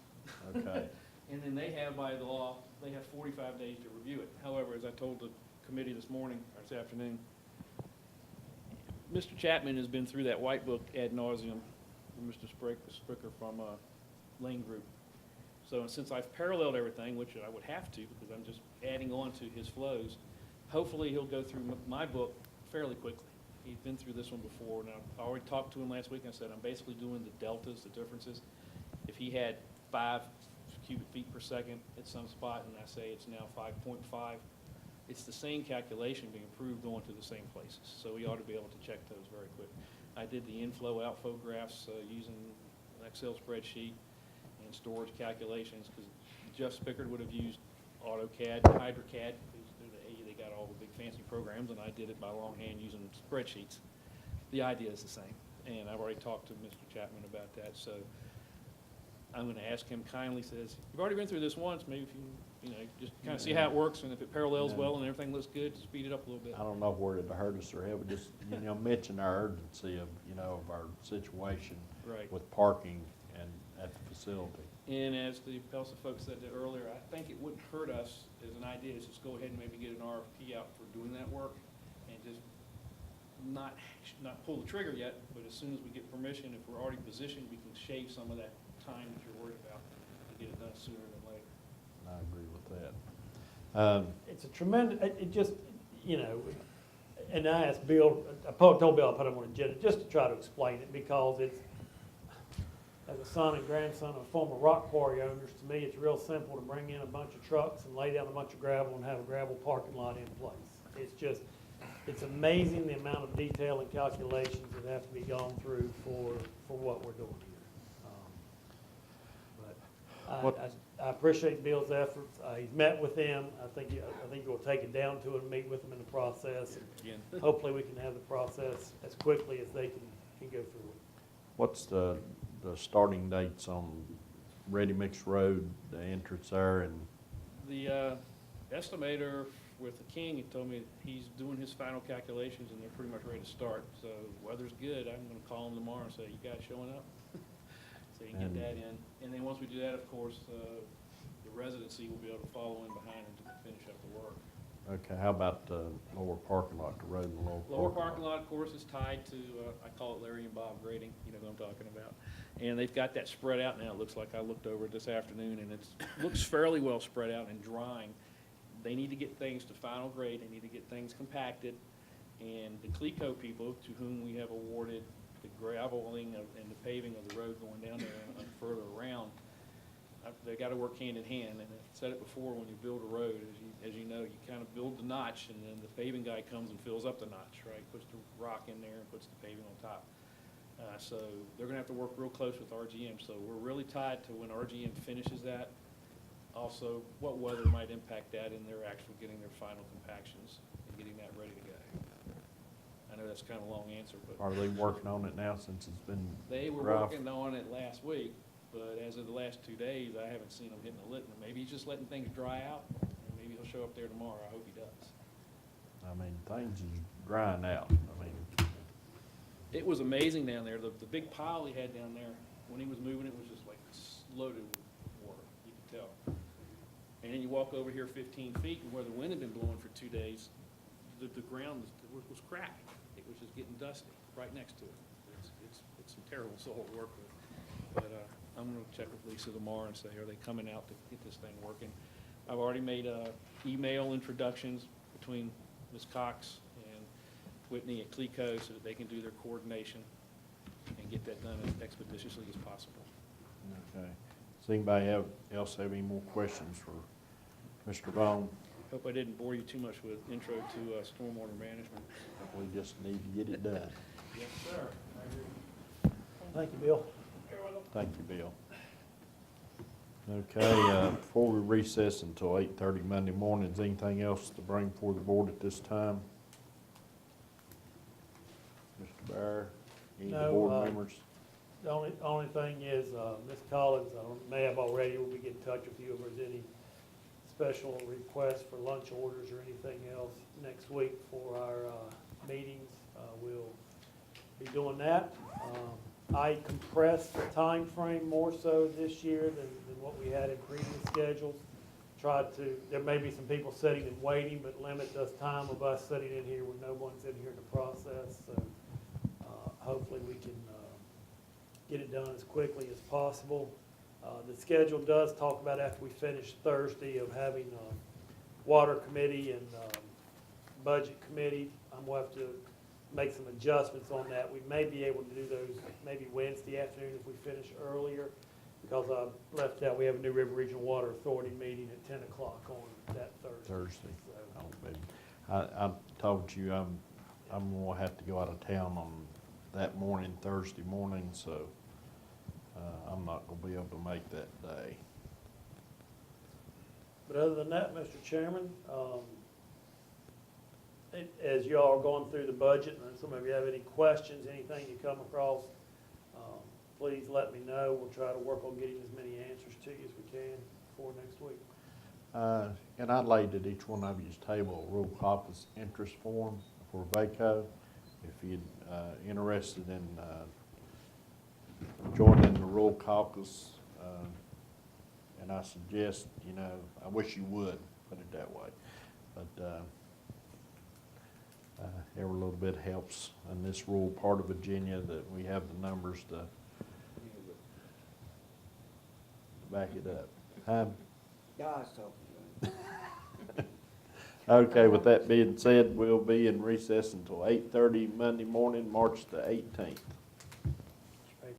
Okay, And then they have, by the law, they have 45 days to review it. However, as I told the committee this morning, or this afternoon, Mr. Chapman has been through that white book ad nauseum with Mr. Spricker from Lane Group. So since I've paralleled everything, which I would have to, because I'm just adding on to his flows, hopefully he'll go through my book fairly quickly. He's been through this one before, and I already talked to him last week, and I said, I'm basically doing the deltas, the differences. If he had 5 cubic feet per second at some spot, and I say it's now 5.5, it's the same calculation being approved going to the same places. So we ought to be able to check those very quick. I did the inflow, outflow graphs using an Excel spreadsheet and storage calculations, because Jeff Spickard would have used AutoCAD, HydroCAD, because through the AE, they got all the big fancy programs, and I did it by longhand using spreadsheets. The idea is the same, and I've already talked to Mr. Chapman about that, so I'm gonna ask him kindly, says, you've already been through this once, maybe if you just kind of see how it works, and if it parallels well and everything looks good, speed it up a little bit. I don't know where it'd hurt us or help, but just, mention our urgency of, of our situation Right. with parking and at the facility. And as the Pelsa folks said earlier, I think it wouldn't hurt us as an idea is just go ahead and maybe get an RFP out for doing that work and just not pull the trigger yet, but as soon as we get permission, if we're already positioned, we can shave some of that time that you're worried about and get it done sooner than later. I agree with that. It's a tremendous, it just, and I asked Bill, I told Bill I'd put him on an agenda just to try to explain it, because as a son and grandson of former rock quarry owners, to me, it's real simple to bring in a bunch of trucks and lay down a bunch of gravel and have a gravel parking lot in place. It's just, it's amazing the amount of detail and calculations that have to be gone through for what we're doing here. But I appreciate Bill's efforts. He's met with them. I think we'll take it down to and meet with them in the process. And hopefully we can have the process as quickly as they can go through it. What's the starting dates on Ready Mix Road, the entrance there, and The estimator with the King, he told me he's doing his final calculations and they're pretty much ready to start. So weather's good. I'm gonna call him tomorrow and say, you guys showing up? So you can get that in. And then once we do that, of course, the residency will be able to follow in behind him to finish up the work. okay, how about the lower parking lot, the road in the lower parking lot? Lower parking lot, of course, is tied to, I call it Larry and Bob grading, you know what I'm talking about. And they've got that spread out now. It looks like I looked over it this afternoon, and it looks fairly well spread out and drying. They need to get things to final grade. They need to get things compacted. And the Clico people, to whom we have awarded the graveling and the paving of the road going down there and further around, they got to work hand in hand. And I said it before, when you build a road, as you know, you kind of build the notch, and then the paving guy comes and fills up the notch, right? Puts the rock in there and puts the paving on top. So they're going to have to work real close with RGM. So we're really tied to when RGM finishes that. Also, what weather might impact that in their actual getting their final compactions and getting that ready to go. I know that's kind of a long answer, but Are they working on it now since it's been they were rough? working on it last week, but as of the last 2 days, I haven't seen them hitting the lit. Maybe he's just letting things dry out, and maybe he'll show up there tomorrow. I hope he does. I mean, things is drying out. I mean, It was amazing down there. The big pile he had down there, when he was moving, it was just like loaded with water, you could tell. And then you walk over here 15 feet, and where the wind had been blowing for 2 days, the ground was cracked. It was just getting dusty right next to it. It's some terrible soil to work with. But I'm going to check with Lisa tomorrow and say, are they coming out to get this thing working? I've already made email introductions between Ms. Cox and Whitney at Clico so that they can do their coordination and get that done as expeditiously as possible. okay. Does anybody else have any more questions for Mr. Vaughn? Hope I didn't bore you too much with intro to stormwater management. We just need to get it done. Yes, sir. Thank you, Bill. Thank you, Bill. Okay, before we recess until 8:30 Monday morning, is anything else to bring before the board at this time? Mr. Bear, any of the No, board members? The only thing is, Ms. Collins, may have already, will be getting in touch with you if there's any special requests for lunch orders or anything else next week for our meetings. We'll be doing that. I compressed the time frame more so this year than what we had in previous schedules. Tried to, there may be some people sitting and waiting, but limit the time of us sitting in here when no one's in here in the process. So hopefully we can get it done as quickly as possible. The schedule does talk about, after we finish Thursday, of having water committee and budget committee. I'm going to have to make some adjustments on that. We may be able to do those maybe Wednesday afternoon if we finish earlier, because I left out, we have a New River Regional Water Authority meeting at 10 o'clock on that Thursday. So, Oh, baby. I told you I'm gonna have to go out of town on that morning, Thursday morning, so I'm not gonna be able to make that day. But other than that, Mr. Chairman, as you all are going through the budget, and some of you have any questions, anything you come across, please let me know. We'll try to work on getting as many answers to you as we can before next week. And I laid at each one of you's table a rural caucus interest form for VACO. If you're interested in joining the rural caucus, and I suggest, I wish you would, put it that way. But every little bit helps in this rural part of Virginia that we have the numbers to back it up. God's talking. Okay, with that being said, we'll be in recess until 8:30 Monday morning, March the 18th.